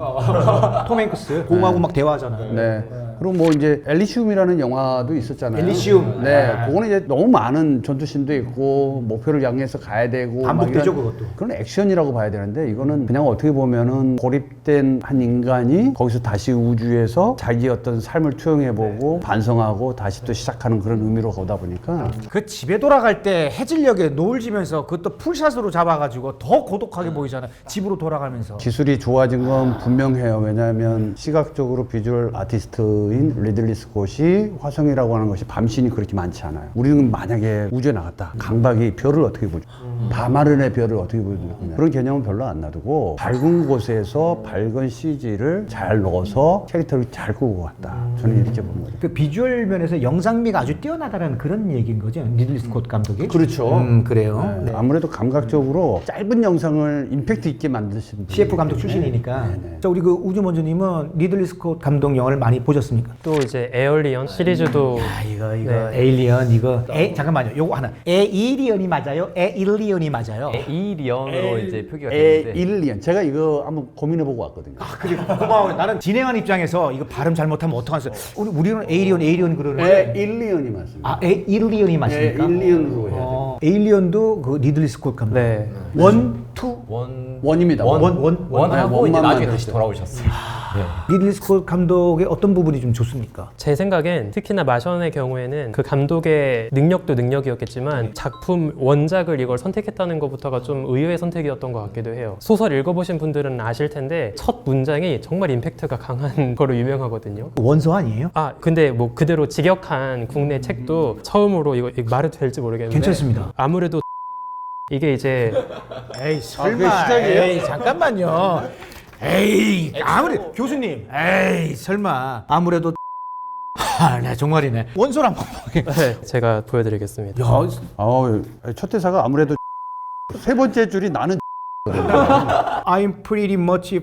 톰 행크스 공하고 막 대화하잖아요. 네. 그리고 뭐 이제 엘리시움이라는 영화도 있었잖아요. 엘리시움. 네. 그거는 이제 너무 많은 전투씬도 있고 목표를 향해서 가야 되고 반복되죠, 막 이런 그것도. 그런 액션이라고 봐야 되는데 이거는 그냥 어떻게 보면은 고립된 한 인간이 거기서 다시 우주에서 자기의 어떤 삶을 투영해보고 반성하고 다시 또 시작하는 그런 의미로 가다 보니까 그 집에 돌아갈 때 해질녘에 노을 지면서 그것도 풀샷으로 잡아가지고 더 고독하게 보이잖아요. 집으로 돌아가면서. 기술이 좋아진 건 분명해요. 왜냐하면 시각적으로 비주얼 아티스트인 리들리 스콧이 화성이라고 하는 것이 밤신이 그렇게 많지 않아요. 우리는 만약에 우주에 나갔다. 강박이 별을 어떻게 보죠? 밤하늘의 별을 어떻게 보여주느냐. 그런 개념은 별로 안 놔두고 밝은 곳에서 밝은 CG를 잘 넣어서 캐릭터를 잘 꾸고 갔다. 저는 이렇게 보는 거죠. 그 비주얼 면에서 영상미가 아주 뛰어나다는 그런 얘기인 거죠. 리들리 스콧 감독이. 그렇죠. 그래요. 네. 아무래도 감각적으로 짧은 영상을 임팩트 있게 만드신 분. CF 감독 출신이니까. 자, 우리 그 우주먼저님은 리들리 스콧 감독 영화를 많이 보셨습니까? 또 이제 에얼리언 시리즈도 이거 네. 에일리언 이거 잠깐만요. 요거 하나. 에일리언이 맞아요? 에일리언이 맞아요? 에이리언으로 이제 표기가 되는데 에일리언. 제가 이거 한번 고민해보고 왔거든요. 그래 고마워요. 나는 진행하는 입장에서 이거 발음 잘못하면 어떡하겠어. 우리는 에일리언 그러는데 에일리언이 맞습니다. 에일리언이 맞습니까? 에일리언으로 해야 돼요. 에일리언도 그 리들리 스콧 감독. 네. 원, 투. 원입니다. 원. 원하고 이제 원만 나중에 다시 만들었어요. 돌아오셨어요. 리들리 스콧 감독의 어떤 부분이 좀 좋습니까? 제 생각엔 특히나 마션의 경우에는 그 감독의 능력도 능력이었겠지만 작품 원작을 이걸 선택했다는 것부터가 좀 의외의 선택이었던 것 같기도 해요. 소설 읽어보신 분들은 아실 텐데 첫 문장이 정말 임팩트가 강한 거로 유명하거든요. 원서 아니에요? 아 근데 뭐 그대로 직역한 국내 책도 처음으로 이거 말해도 될지 모르겠는데 괜찮습니다. 아무래도 이게 이제 에이 그게 시작이에요? 에이 잠깐만요. 에이 아무리 교수님 에이 설마 아무래도 네 정말이네. 원서를 한번 보게. 제가 보여드리겠습니다. 야, 첫 대사가 아무래도 세 번째 줄이 나는 I'm pretty much.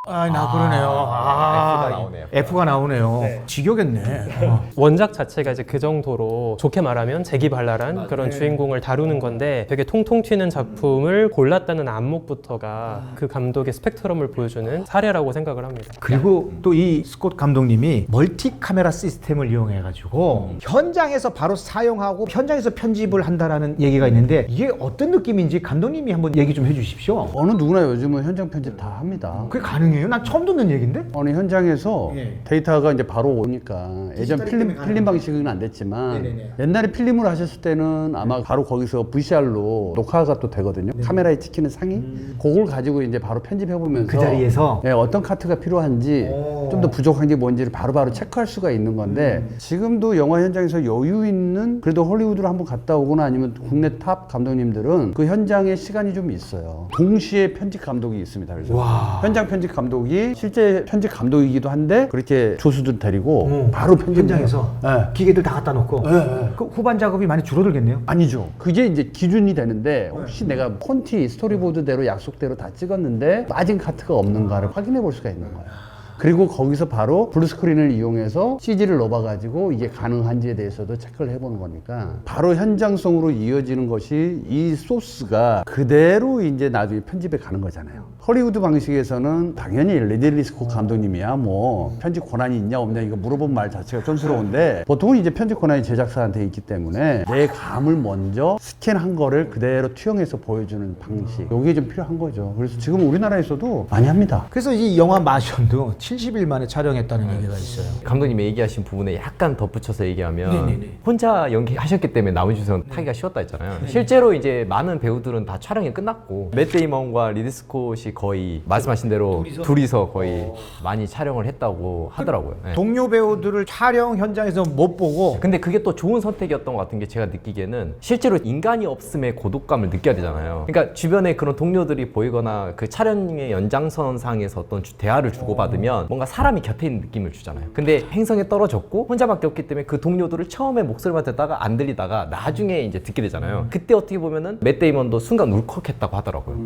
나 그러네요. F가 나오네요. F가 나오네요. 지겨겠네. 원작 자체가 이제 그 정도로 좋게 말하면 재기발랄한 그런 주인공을 다루는 건데 되게 통통 튀는 작품을 골랐다는 안목부터가 그 감독의 스펙트럼을 보여주는 사례라고 생각을 합니다. 그리고 또 이 스콧 감독님이 멀티 카메라 시스템을 이용해가지고 현장에서 바로 사용하고 현장에서 편집을 한다라는 얘기가 있는데 이게 어떤 느낌인지 감독님이 한번 얘기 좀 해주십시오. 어느 누구나 요즘은 현장 편집 다 합니다. 그게 가능해요? 난 처음 듣는 얘기인데? 어느 현장에서 예. 데이터가 이제 바로 오니까 예전 필름 방식은 안 됐지만 네네네. 옛날에 필름으로 하셨을 때는 아마 바로 거기서 VCR로 녹화가 또 되거든요. 카메라에 찍히는 상이 그걸 가지고 이제 바로 편집해 보면서 그 자리에서? 예, 어떤 카트가 필요한지 좀 더 부족한 게 뭔지를 바로바로 체크할 수가 있는 건데 지금도 영화 현장에서 여유 있는 그래도 헐리우드로 한번 갔다 오거나 아니면 국내 탑 감독님들은 그 현장에 시간이 좀 있어요. 동시에 편집 감독이 있습니다. 그래서 와. 현장 편집 감독이 실제 편집 감독이기도 한데 그렇게 조수들 데리고 바로 편집 현장에서 기계들 다 갖다 놓고 그 후반 작업이 많이 줄어들겠네요. 아니죠. 그게 이제 기준이 되는데 혹시 내가 콘티 스토리보드대로 약속대로 다 찍었는데 빠진 카트가 없는가를 확인해 볼 수가 있는 거예요. 그리고 거기서 바로 블루스크린을 이용해서 CG를 넣어가지고 이게 가능한지에 대해서도 체크를 해보는 거니까 바로 현장성으로 이어지는 것이 이 소스가 그대로 이제 나중에 편집에 가는 거잖아요. 헐리우드 방식에서는 당연히 리들리 스콧 감독님이야 뭐 편집 권한이 있냐 없냐 이거 물어본 말 자체가 촌스러운데 보통은 이제 편집 권한이 제작사한테 있기 때문에 내 감을 먼저 스캔한 거를 그대로 투영해서 보여주는 방식 이게 좀 필요한 거죠. 그래서 지금 우리나라에서도 많이 합니다. 그래서 이 영화 마션도 70일 만에 촬영했다는 얘기가 있어요. 감독님이 얘기하신 부분에 약간 덧붙여서 얘기하면 네네네. 혼자 연기하셨기 때문에 나머지선 타기가 쉬웠다 했잖아요. 실제로 이제 많은 배우들은 다 촬영이 끝났고 맷 데이먼과 리드 스콧이 거의 말씀하신 대로 둘이서 거의 많이 촬영을 했다고 하더라고요. 네. 동료 배우들을 촬영 현장에서 못 보고 근데 그게 또 좋은 선택이었던 것 같은 게 제가 느끼기에는 실제로 인간이 없음의 고독감을 느껴야 되잖아요. 그러니까 주변에 그런 동료들이 보이거나 그 촬영의 연장선상에서 어떤 대화를 주고받으면 뭔가 사람이 곁에 있는 느낌을 주잖아요. 근데 행성에 떨어졌고 혼자밖에 없기 때문에 그 동료들을 처음에 목소리만 듣다가 안 들리다가 나중에 이제 듣게 되잖아요. 그때 어떻게 보면은 맷 데이먼도 순간 울컥했다고 하더라고요.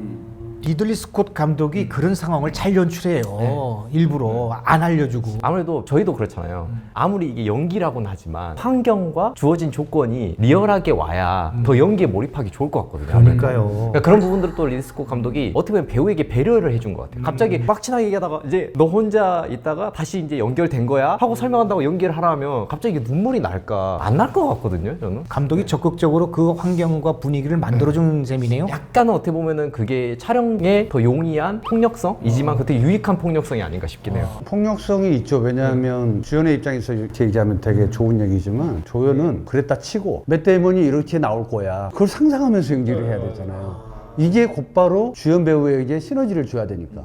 리들리 스콧 감독이 그런 상황을 잘 연출해요. 일부러 안 알려주고. 아무래도 저희도 그렇잖아요. 아무리 이게 연기라고는 하지만 환경과 주어진 조건이 리얼하게 와야 더 연기에 몰입하기 좋을 것 같거든요. 그러니까요. 그러니까 그런 부분들을 또 리드 스콧 감독이 어떻게 보면 배우에게 배려를 해준 것 같아요. 갑자기 막 친하게 얘기하다가 이제 너 혼자 있다가 다시 이제 연결된 거야 하고 설명한다고 연기를 하라면 갑자기 눈물이 날까? 안 날 것 같거든요, 저는. 감독이 적극적으로 그 환경과 분위기를 만들어준 셈이네요. 약간은 어떻게 보면은 그게 촬영에 더 용이한 폭력성이지만 그때 유익한 폭력성이 아닌가 싶긴 해요. 폭력성이 있죠. 왜냐하면 주연의 입장에서 이렇게 얘기하면 되게 좋은 얘기지만 조연은 그랬다 치고 맷 데이먼이 이렇게 나올 거야. 그걸 상상하면서 연기를 해야 되잖아요. 이게 곧바로 주연 배우에게 시너지를 줘야 되니까.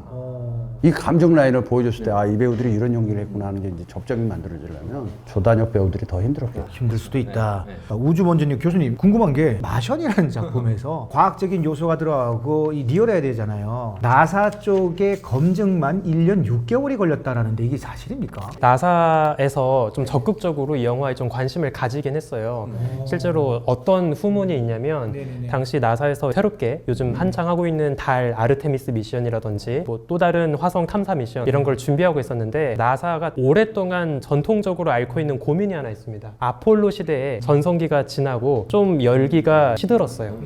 이 감정 라인을 보여줬을 때 아, 이 배우들이 이런 연기를 했구나 하는 게 이제 접점이 만들어지려면 조단역 배우들이 더 힘들었겠죠. 힘들 수도 있다. 우주먼지님 교수님 궁금한 게 마션이라는 작품에서 과학적인 요소가 들어가고 이 리얼해야 되잖아요. 나사 쪽의 검증만 1년 6개월이 걸렸다라는데 이게 사실입니까? 나사에서 좀 적극적으로 이 영화에 좀 관심을 가지긴 했어요. 실제로 어떤 후문이 있냐면 당시 나사에서 새롭게 요즘 한창 하고 있는 달 아르테미스 미션이라든지 뭐 또 다른 화성 탐사 미션 이런 걸 준비하고 있었는데 나사가 오랫동안 전통적으로 앓고 있는 고민이 하나 있습니다. 아폴로 시대에 전성기가 지나고 좀 열기가 시들었어요.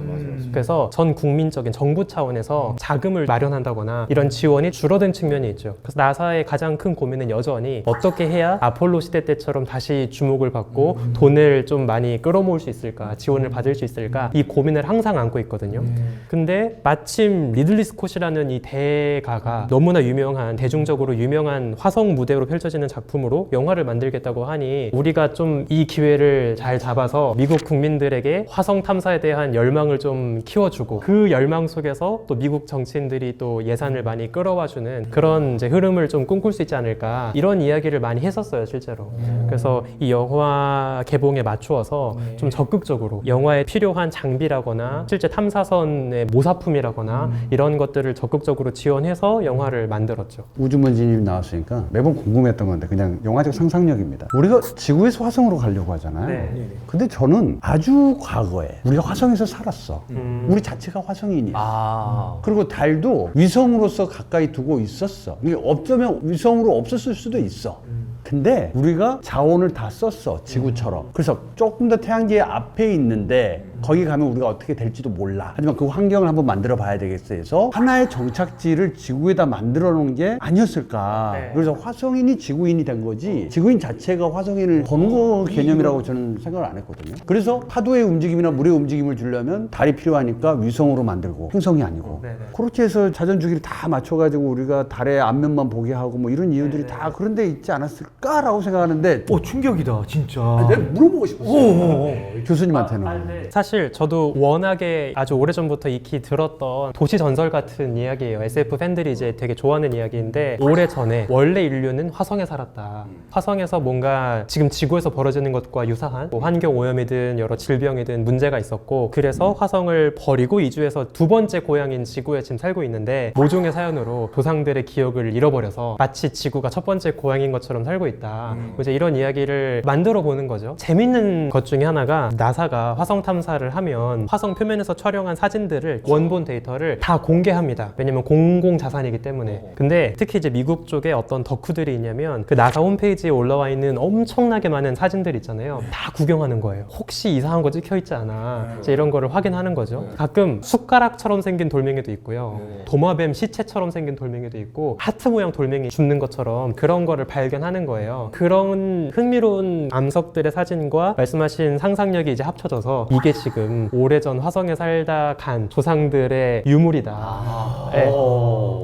그래서 전 국민적인 정부 차원에서 자금을 마련한다거나 이런 지원이 줄어든 측면이 있죠. 그래서 나사의 가장 큰 고민은 여전히 어떻게 해야 아폴로 시대 때처럼 다시 주목을 받고 돈을 좀 많이 끌어모을 수 있을까, 지원을 받을 수 있을까, 이 고민을 항상 안고 있거든요. 근데 마침 리들리 스콧이라는 이 대가가 너무나 유명한, 대중적으로 유명한 화성 무대로 펼쳐지는 작품으로 영화를 만들겠다고 하니 우리가 좀 이 기회를 잘 잡아서 미국 국민들에게 화성 탐사에 대한 열망을 좀 키워주고, 그 열망 속에서 또 미국 정치인들이 또 예산을 많이 끌어와주는 그런 이제 흐름을 좀 꿈꿀 수 있지 않을까, 이런 이야기를 많이 했었어요, 실제로. 그래서 이 영화 개봉에 맞추어서 좀 적극적으로 영화에 필요한 장비라거나 실제 탐사선의 모사품이라거나 이런 것들을 적극적으로 지원해서 영화를 만들었죠. 우주먼지님 나왔으니까 매번 궁금했던 건데 그냥 영화적 상상력입니다. 우리가 지구에서 화성으로 가려고 하잖아요. 네. 근데 저는 아주 과거에 우리가 화성에서 살았어. 우리 자체가 화성인이야. 아. 그리고 달도 위성으로서 가까이 두고 있었어. 이게 없으면 위성으로 없었을 수도 있어. 근데 우리가 자원을 다 썼어, 지구처럼. 그래서 조금 더 태양계 앞에 있는데 거기 가면 우리가 어떻게 될지도 몰라. 하지만 그 환경을 한번 만들어 봐야 되겠어 해서 하나의 정착지를 지구에다 만들어 놓은 게 아니었을까. 네. 그래서 화성인이 지구인이 된 거지, 지구인 자체가 화성인을 거는 거 개념이라고 저는 생각을 안 했거든요. 그래서 파도의 움직임이나 물의 움직임을 주려면 달이 필요하니까 위성으로 만들고, 행성이 아니고. 네네. 그렇게 해서 자전주기를 다 맞춰가지고 우리가 달의 앞면만 보게 하고 뭐 이런 이유들이 다 그런 데 있지 않았을까라고 생각하는데, 충격이다, 진짜. 내가 물어보고 싶었어요. 교수님한테는. 사실 저도 워낙에 아주 오래전부터 익히 들었던 도시 전설 같은 이야기예요. SF 팬들이 이제 되게 좋아하는 이야기인데, 오래전에 원래 인류는 화성에 살았다. 화성에서 뭔가 지금 지구에서 벌어지는 것과 유사한 뭐 환경 오염이든 여러 질병이든 문제가 있었고, 그래서 화성을 버리고 이주해서 두 번째 고향인 지구에 지금 살고 있는데, 모종의 사연으로 조상들의 기억을 잃어버려서 마치 지구가 첫 번째 고향인 것처럼 살고 있다. 이제 이런 이야기를 만들어 보는 거죠. 재밌는 것 중에 하나가, 나사가 화성 탐사를 하면 화성 표면에서 촬영한 사진들을, 원본 데이터를 다 공개합니다. 왜냐면 공공 자산이기 때문에. 근데 특히 이제 미국 쪽에 어떤 덕후들이 있냐면, 그 나사 홈페이지에 올라와 있는 엄청나게 많은 사진들 있잖아요. 다 구경하는 거예요. 혹시 이상한 거 찍혀 있지 않아, 이제 이런 거를 확인하는 거죠. 가끔 숟가락처럼 생긴 돌멩이도 있고요, 도마뱀 시체처럼 생긴 돌멩이도 있고, 하트 모양 돌멩이 줍는 것처럼 그런 거를 발견하는 거예요. 그런 흥미로운 암석들의 사진과 말씀하신 상상력이 이제 합쳐져서 이게 지금 오래전 화성에 살다 간 조상들의 유물이다. 네.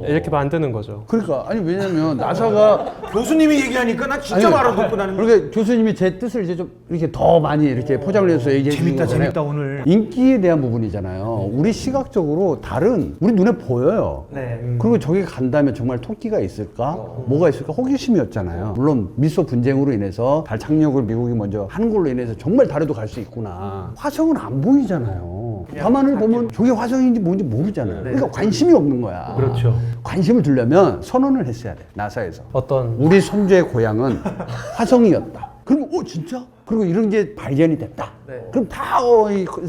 이렇게 만드는 거죠. 그러니까 아니 왜냐면 나사가 교수님이 얘기하니까 나 진짜 말아듣고 나는. 그러니까 교수님이 제 뜻을 이제 좀 이렇게 더 많이 이렇게 포장을 해서 얘기해 주는 재밌다, 거잖아요. 재밌다, 오늘. 인기에 대한 부분이잖아요. 우리 시각적으로 달은 우리 눈에 보여요. 네. 그리고 저기 간다면 정말 토끼가 있을까? 뭐가 있을까? 호기심이었잖아요. 물론 미소 분쟁으로 인해서 달 착륙을 미국이 먼저 하는 걸로 인해서 정말 달에도 갈 수 있구나. 화성은 안 보이잖아요. 밤하늘 보면 저게 화성인지 뭔지 모르잖아요. 그러니까 관심이 없는 거야. 그렇죠. 관심을 두려면 선언을 했어야 돼, 나사에서. 어떤 우리 선조의 고향은 화성이었다. 그러면 진짜? 그리고 이런 게 발견이 됐다. 그럼 다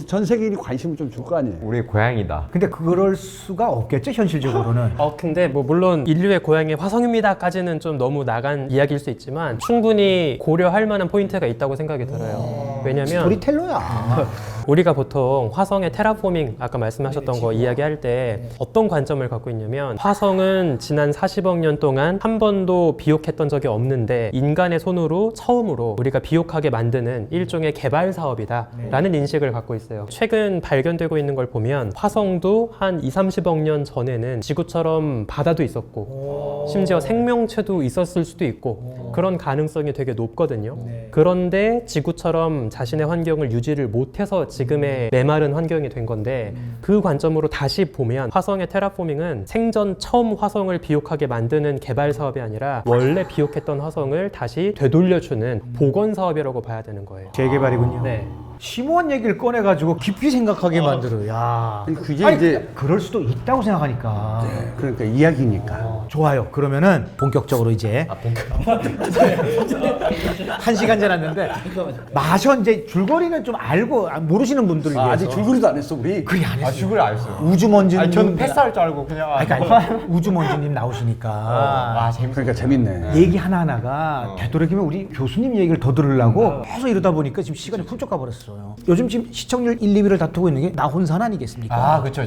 전 세계인이 관심을 좀 줄 거 아니에요. 우리의 고향이다. 근데 그럴 수가 없겠죠, 현실적으로는. 근데 뭐 물론 인류의 고향이 화성입니다까지는 좀 너무 나간 이야기일 수 있지만, 충분히 고려할 만한 포인트가 있다고 생각이 들어요. 왜냐면 스토리텔러야. 우리가 보통 화성의 테라포밍, 아까 말씀하셨던 거 이야기할 때 어떤 관점을 갖고 있냐면, 화성은 지난 40억 년 동안 한 번도 비옥했던 적이 없는데 인간의 손으로 처음으로 우리가 비옥하게 만드는 일종의 개발 사업이다 라는 인식을 갖고 있어요. 최근 발견되고 있는 걸 보면 화성도 한 20-30억 년 전에는 지구처럼 바다도 있었고 심지어 생명체도 있었을 수도 있고 그런 가능성이 되게 높거든요. 그런데 지구처럼 자신의 환경을 유지를 못해서 지금의 메마른 환경이 된 건데, 그 관점으로 다시 보면 화성의 테라포밍은 생전 처음 화성을 비옥하게 만드는 개발 사업이 아니라 원래 비옥했던 화성을 다시 되돌려주는 복원 사업이라고 봐야 되는 거예요. 재개발이군요. 네. 심오한 얘기를 꺼내가지고 깊이 생각하게 만들어. 야. 아니, 그게 이제 그럴 수도 있다고 생각하니까. 그러니까 이야기니까. 좋아요. 그러면은 본격적으로 이제 한 시간 지났는데 마셔 이제 줄거리는 좀 알고 모르시는 분들을 위해서. 아직 줄거리도 안 했어 우리. 그게 안 했어요. 줄을 안 했어요. 우주먼지님. 저는 패스할 줄 알고 그냥. 그러니까 우주먼지님 나오시니까 아, 재밌어. 그러니까 재밌네. 얘기 하나하나가 되도록이면 우리 교수님 얘기를 더 들으려고 계속 이러다 보니까 지금 시간이 훌쩍 가버렸어. 받았어요. 요즘 지금 시청률 1, 2위를 다투고 있는 게 나혼산 아니겠습니까? 그렇죠.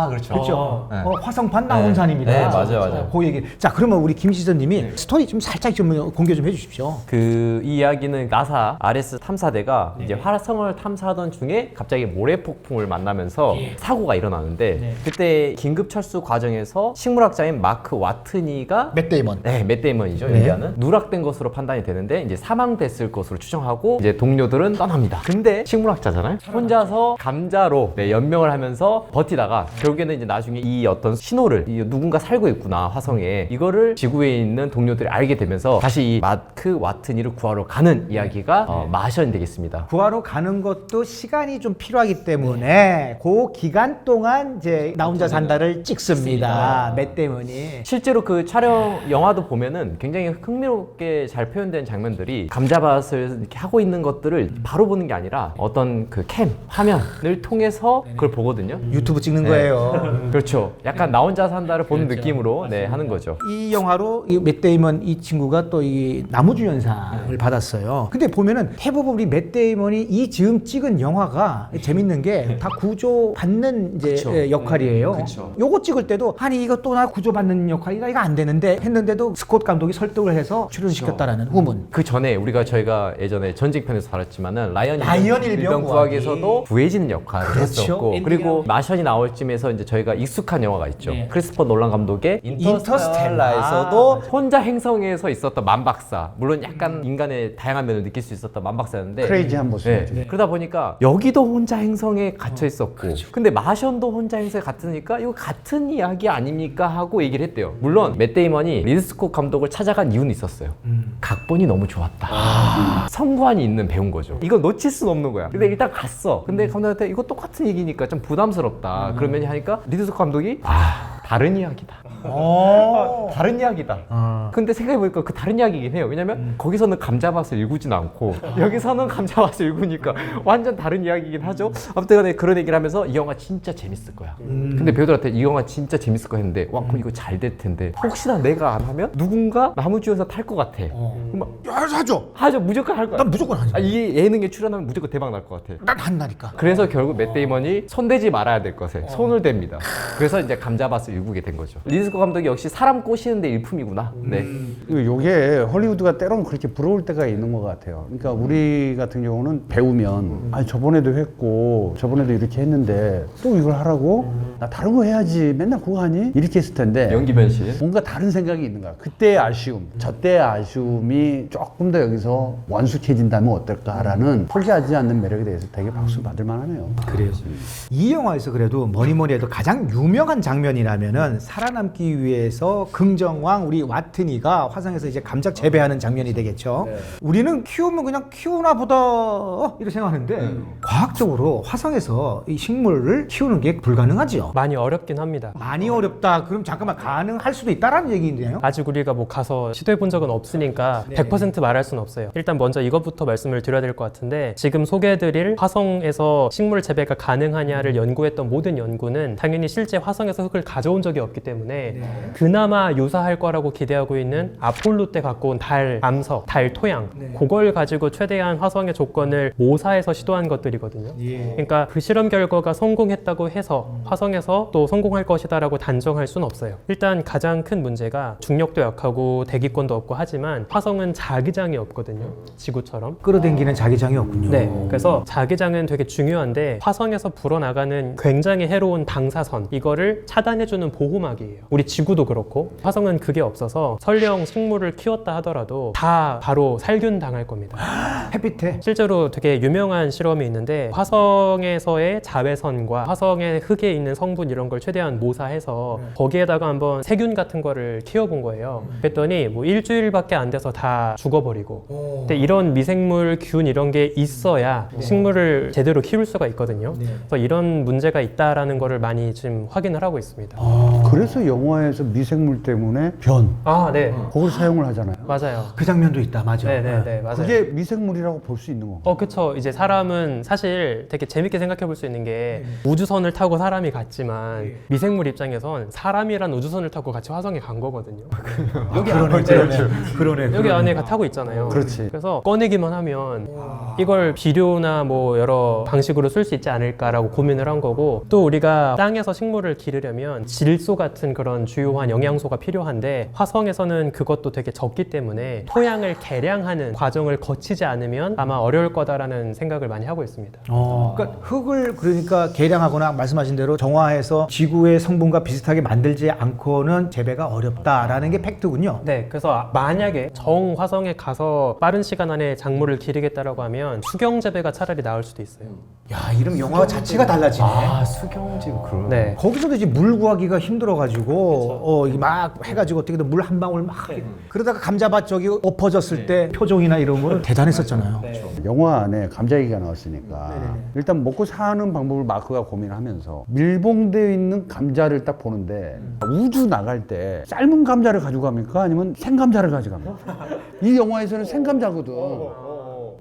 그렇죠. 그렇죠. 네. 화성판 나혼산입니다. 네, 맞아요. 그 얘기. 자, 그러면 우리 김 시선님이 스토리 좀 살짝 좀 공개 좀 해주십시오. 그 이야기는 나사 RS 탐사대가 이제 화성을 탐사하던 중에 갑자기 모래 폭풍을 만나면서 사고가 일어나는데 그때 긴급 철수 과정에서 식물학자인 마크 와트니가 맷 데이먼. 맷 데이먼이죠. 얘기하는 누락된 것으로 판단이 되는데 이제 사망됐을 것으로 추정하고 이제 동료들은 떠납니다. 근데 식물학자잖아요. 혼자서 감자로 연명을 하면서 버티다가 결국에는 이제 나중에 이 어떤 신호를 누군가 살고 있구나 화성에 이거를 지구에 있는 동료들이 알게 되면서 다시 이 마크 와트니를 구하러 가는 이야기가 마션이 되겠습니다. 구하러 가는 것도 시간이 좀 필요하기 때문에 그 기간 동안 이제 나 혼자 산다를 찍습니다. 맷 데이먼이. 실제로 그 촬영 영화도 보면은 굉장히 흥미롭게 잘 표현된 장면들이 감자밭을 이렇게 하고 있는 것들을 바로 보는 게 아니라 어떤 그 캠 화면을 통해서 그걸 보거든요. 유튜브 찍는 거예요. 그렇죠. 약간 나 혼자 산다를 보는 느낌으로 하는 거죠. 이 영화로 이 맷 데이먼 이 친구가 또 이 나무주연상을 받았어요. 근데 보면은 대부분 우리 맷 데이먼이 이 지금 찍은 영화가 재밌는 게 다 구조 받는 이제 그쵸. 역할이에요. 그쵸. 요거 찍을 때도 아니 이거 또 나 구조 받는 역할이가 이거 안 되는데 했는데도 스콧 감독이 설득을 해서 출연시켰다라는 후문. 그 전에 저희가 예전에 전직편에서 다뤘지만은 라이언 일병 구하기에서도 구해지는 역할을 그렇죠. 했었고 엔딩이랑- 그리고 마션이 나올 쯤에서 이제 저희가 익숙한 영화가 있죠. 크리스토퍼 놀란 감독의 인터스텔라에서도 혼자 행성에서 있었던 만박사. 물론 약간 인간의 다양한 면을 느낄 수 있었던 만박사였는데 크레이지한 모습이죠. 그러다 보니까 여기도 혼자 행성에 갇혀 있었고 근데 마션도 혼자 행성에 갇으니까 이거 같은 이야기 아닙니까 하고 얘기를 했대요. 물론 맷 데이먼이 리드 스콧 감독을 찾아간 이유는 있었어요. 각본이 너무 좋았다. 성관이 있는 배운 거죠. 이거 놓칠 수는 없는 거야. 근데 일단 갔어. 근데 감독한테 이거 똑같은 얘기니까 좀 부담스럽다. 그러면 하니까 리드 스콧 감독이 다른 이야기다. 다른 이야기다. 근데 생각해보니까 그 다른 이야기이긴 해요. 왜냐면 거기서는 감자밭을 일구진 않고 여기서는 감자밭을 일구니까 완전 다른 이야기이긴 하죠. 아무튼 간에 그런 얘기를 하면서 이 영화 진짜 재밌을 거야. 근데 배우들한테 이 영화 진짜 재밌을 거 했는데 와 그럼 이거 잘 될 텐데 혹시나 내가 안 하면 누군가 나무주연사 탈 것 같아. 막 하죠. 하죠. 무조건 할 거야. 난 무조건 하죠. 이 예능에 출연하면 무조건 대박 날 것 같아. 난 한다니까. 그래서 결국 맷 데이먼이 손대지 말아야 될 것에 손을 댑니다. 그래서 이제 감자밭을 일구게 된 거죠. 리드 스콧 감독이 역시 사람 꼬시는데 일품이구나. 네. 요게 헐리우드가 때로는 그렇게 부러울 때가 있는 것 같아요. 그러니까 우리 같은 경우는 배우면 아니 저번에도 했고 저번에도 이렇게 했는데 또 이걸 하라고? 나 다른 거 해야지. 맨날 그거 하니? 이렇게 했을 텐데 연기 변신. 뭔가 다른 생각이 있는 거야. 그때의 아쉬움, 저때의 아쉬움이 조금 더 여기서 완숙해진다면 어떨까라는 포기하지 않는 매력에 대해서 되게 박수 받을 만하네요. 그래요. 이 영화에서 그래도 뭐니 해도 가장 유명한 장면이라면은 살아남기 위해서 긍정왕 우리 와트니가 화성에서 이제 감자 재배하는 장면이 되겠죠. 우리는 키우면 그냥 키우나 보다 이렇게 생각하는데 과학적으로 화성에서 이 식물을 키우는 게 불가능하죠. 많이 어렵긴 합니다. 많이 어렵다. 그럼 잠깐만 가능할 수도 있다라는 얘기인데요. 아직 우리가 뭐 가서 시도해 본 적은 없으니까 100% 말할 수는 없어요. 일단 먼저 이것부터 말씀을 드려야 될 것 같은데 지금 소개해드릴 화성에서 식물 재배가 가능하냐를 연구했던 모든 연구는 당연히 실제 화성에서 흙을 가져온 적이 없기 때문에 그나마 유사할 거라고 기대하고 있는 아폴로 때 갖고 온 달 암석, 달 토양 그걸 가지고 최대한 화성의 조건을 모사해서 시도한 것들이거든요. 그러니까 그 실험 결과가 성공했다고 해서 화성에서 또 성공할 것이다라고 단정할 수는 없어요. 일단 가장 큰 문제가 중력도 약하고 대기권도 없고 하지만 화성은 자기장이 없거든요. 지구처럼. 끌어당기는 자기장이 없군요. 네, 그래서 자기장은 되게 중요한데 화성에서 불어나가는 굉장히 해로운 방사선 이거를 차단해주는 보호막이에요. 우리 지구도 그렇고 화성은 그게 없어서 설령 식물을 키웠다 하더라도 다 바로 살균 당할 겁니다. 햇빛에 실제로 되게 유명한 실험이 있는데 화성에서의 자외선과 화성의 흙에 있는 성분 이런 걸 최대한 모사해서 거기에다가 한번 세균 같은 거를 키워본 거예요. 그랬더니 뭐 일주일밖에 안 돼서 다 죽어버리고. 근데 이런 미생물, 균 이런 게 있어야 식물을 제대로 키울 수가 있거든요. 그래서 이런 문제가 있다라는 거를 많이 지금 확인을 하고 있습니다. 그래서 영화에서 미생물 때문에 변 아, 네. 그걸 사용을 하잖아요. 맞아요. 그 장면도 있다. 맞아. 네네네, 맞아요. 그게 미생물이라고 볼 수 있는 건가요? 그쵸. 이제 사람은 사실 되게 재밌게 생각해 볼 수 있는 게 우주선을 타고 사람이 갔지만 미생물 입장에선 사람이란 우주선을 타고 같이 화성에 간 거거든요. 여기 그러네. 여기 안에 타고 있잖아요. 그렇지. 그래서 꺼내기만 하면 이걸 비료나 뭐 여러 방식으로 쓸 수 있지 않을까라고 고민을 한 거고, 또 우리가 땅에서 식물을 기르려면 질소 같은 그런 주요한 영양소가 필요한데 화성에서는 그것도 되게 적기 때문에 토양을 개량하는 과정을 거치지 않으면 아마 어려울 거다라는 생각을 많이 하고 있습니다. 그러니까 흙을 그러니까 개량하거나 말씀하신 대로 정화해서 지구의 성분과 비슷하게 만들지 않고는 재배가 어렵다라는 게 팩트군요. 네, 그래서 만약에 정 화성에 가서 빠른 시간 안에 작물을 기르겠다라고 하면 수경 재배가 차라리 나을 수도 있어요. 야, 이름 영화 자체가 달라지네. 수경지고 그런. 네. 거기서도 이제 물 구하기가 힘들어가지고 이게 막 해가지고 어떻게든 물 한 방울 막 그러다가 감자밭 저기 엎어졌을 때 표정이나 이런 거는 대단했었잖아요. 영화 안에 감자 얘기가 나왔으니까 일단 먹고 사는 방법을 마크가 고민하면서 밀봉되어 있는 감자를 딱 보는데 우주 나갈 때 삶은 감자를 가져갑니까? 아니면 생감자를 가져갑니까? 이 영화에서는 생감자거든.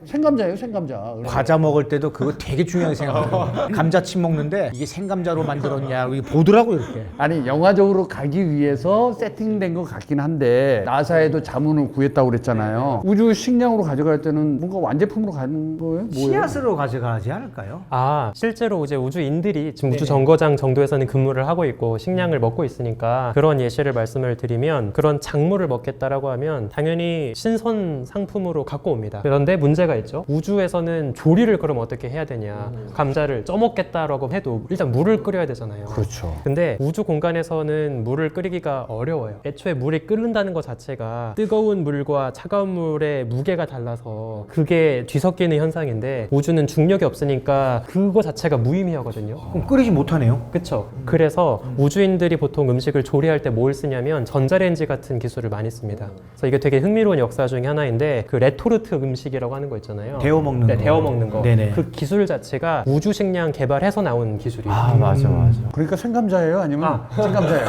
생감자예요, 생감자. 과자 먹을 때도 그거 되게 중요하게 생각해요. 감자칩 먹는데 이게 생감자로 만들었냐 이게 보더라고 이렇게. 아니 영화적으로 가기 위해서 세팅된 것 같긴 한데 나사에도 자문을 구했다고 그랬잖아요. 우주 식량으로 가져갈 때는 뭔가 완제품으로 가는 거예요? 뭐예요? 씨앗으로 가져가지 않을까요? 실제로 이제 우주인들이 지금 우주 정거장 정도에서는 근무를 하고 있고 식량을 먹고 있으니까 그런 예시를 말씀을 드리면 그런 작물을 먹겠다라고 하면 당연히 신선 상품으로 갖고 옵니다. 그런데 문제가 있죠. 우주에서는 조리를 그럼 어떻게 해야 되냐. 감자를 쪄먹겠다라고 해도 일단 물을 끓여야 되잖아요. 그렇죠. 근데 우주 공간에서는 물을 끓이기가 어려워요. 애초에 물이 끓는다는 것 자체가 뜨거운 물과 차가운 물의 무게가 달라서 그게 뒤섞이는 현상인데 우주는 중력이 없으니까 그거 자체가 무의미하거든요. 그럼 끓이지 못하네요. 그쵸. 그래서 우주인들이 보통 음식을 조리할 때 뭘 쓰냐면 전자레인지 같은 기술을 많이 씁니다. 그래서 이게 되게 흥미로운 역사 중에 하나인데 그 레토르트 음식이라고 하는 거 있잖아요. 데워 먹는 네, 거. 데워 먹는 거. 네네. 그 기술 자체가 우주 식량 개발해서 나온 기술이에요. 맞아. 그러니까 생감자예요? 아니면 생감자예요?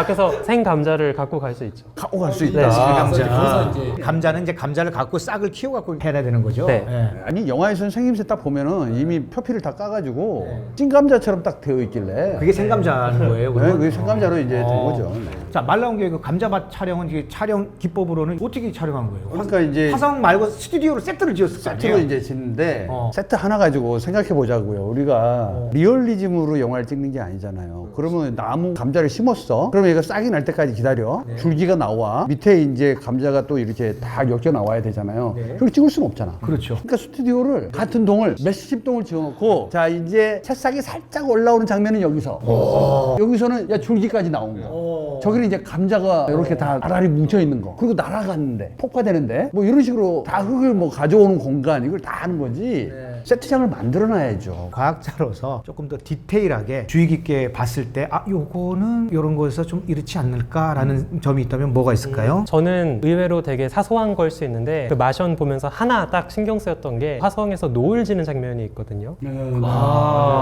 그래서 생 감자를 갖고 갈 수 있죠. 갖고 갈 수 있다. 네, 감자. 감자는 이제 감자를 갖고 싹을 키워갖고 해야 되는 거죠. 네. 아니 영화에서는 생김새 딱 보면은 이미 표피를 다 까가지고 찐감자처럼 딱 되어 있길래 그게 생감자는 거예요. 네, 그러면? 그게 생감자로 이제 된 거죠. 네. 자, 말 나온 게 그 감자밭 촬영은 이게 촬영 기법으로는 어떻게 촬영한 거예요? 그러니까 이제 화성 말고 스튜디오로 세트를 지었을 거 세트로 아니에요? 이제 짓는데 어. 세트 하나 가지고 생각해 보자고요. 우리가 리얼리즘으로 영화를 찍는 게 아니잖아요. 그러면 나무 감자를 심었어. 그러면 얘가 싹이 날 때까지 기다려. 줄기가 나와. 밑에 이제 감자가 또 이렇게 다 엮여 나와야 되잖아요. 그렇게 찍을 수는 없잖아. 그렇죠. 그러니까 스튜디오를 같은 동을 몇십 동을 지어놓고 자 이제 새싹이 살짝 올라오는 장면은 여기서 여기서는 야 줄기까지 나온 거 저기는 이제 감자가 이렇게 다 알알이 뭉쳐 있는 거 그리고 날아가는데 폭파되는데 뭐 이런 식으로 다 흙을 뭐 가져오는 공간 이걸 다 하는 거지 세트장을 만들어놔야죠. 과학자로서 조금 더 디테일하게 주의 깊게 봤을 때 요거는 이런 거에서 좀 이렇지 않을까라는 점이 있다면 뭐가 있을까요? 저는 의외로 되게 사소한 걸 수 있는데 그 마션 보면서 하나 딱 신경 쓰였던 게 화성에서 노을 지는 장면이 있거든요.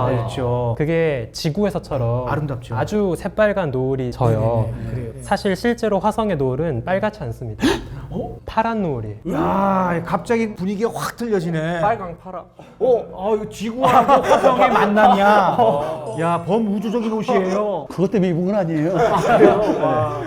그렇죠. 그게 지구에서처럼 아름답죠. 아주 새빨간 노을이 져요. 사실 실제로 화성의 노을은 빨갛지 않습니다. 파란 노을이에요. 야, 갑자기 분위기가 확 틀려지네. 빨강 파라. 이거 지구하고 화성의 만남이야. 야, 범우주적인 옷이에요. 그것 때문에 입은 건 아니에요.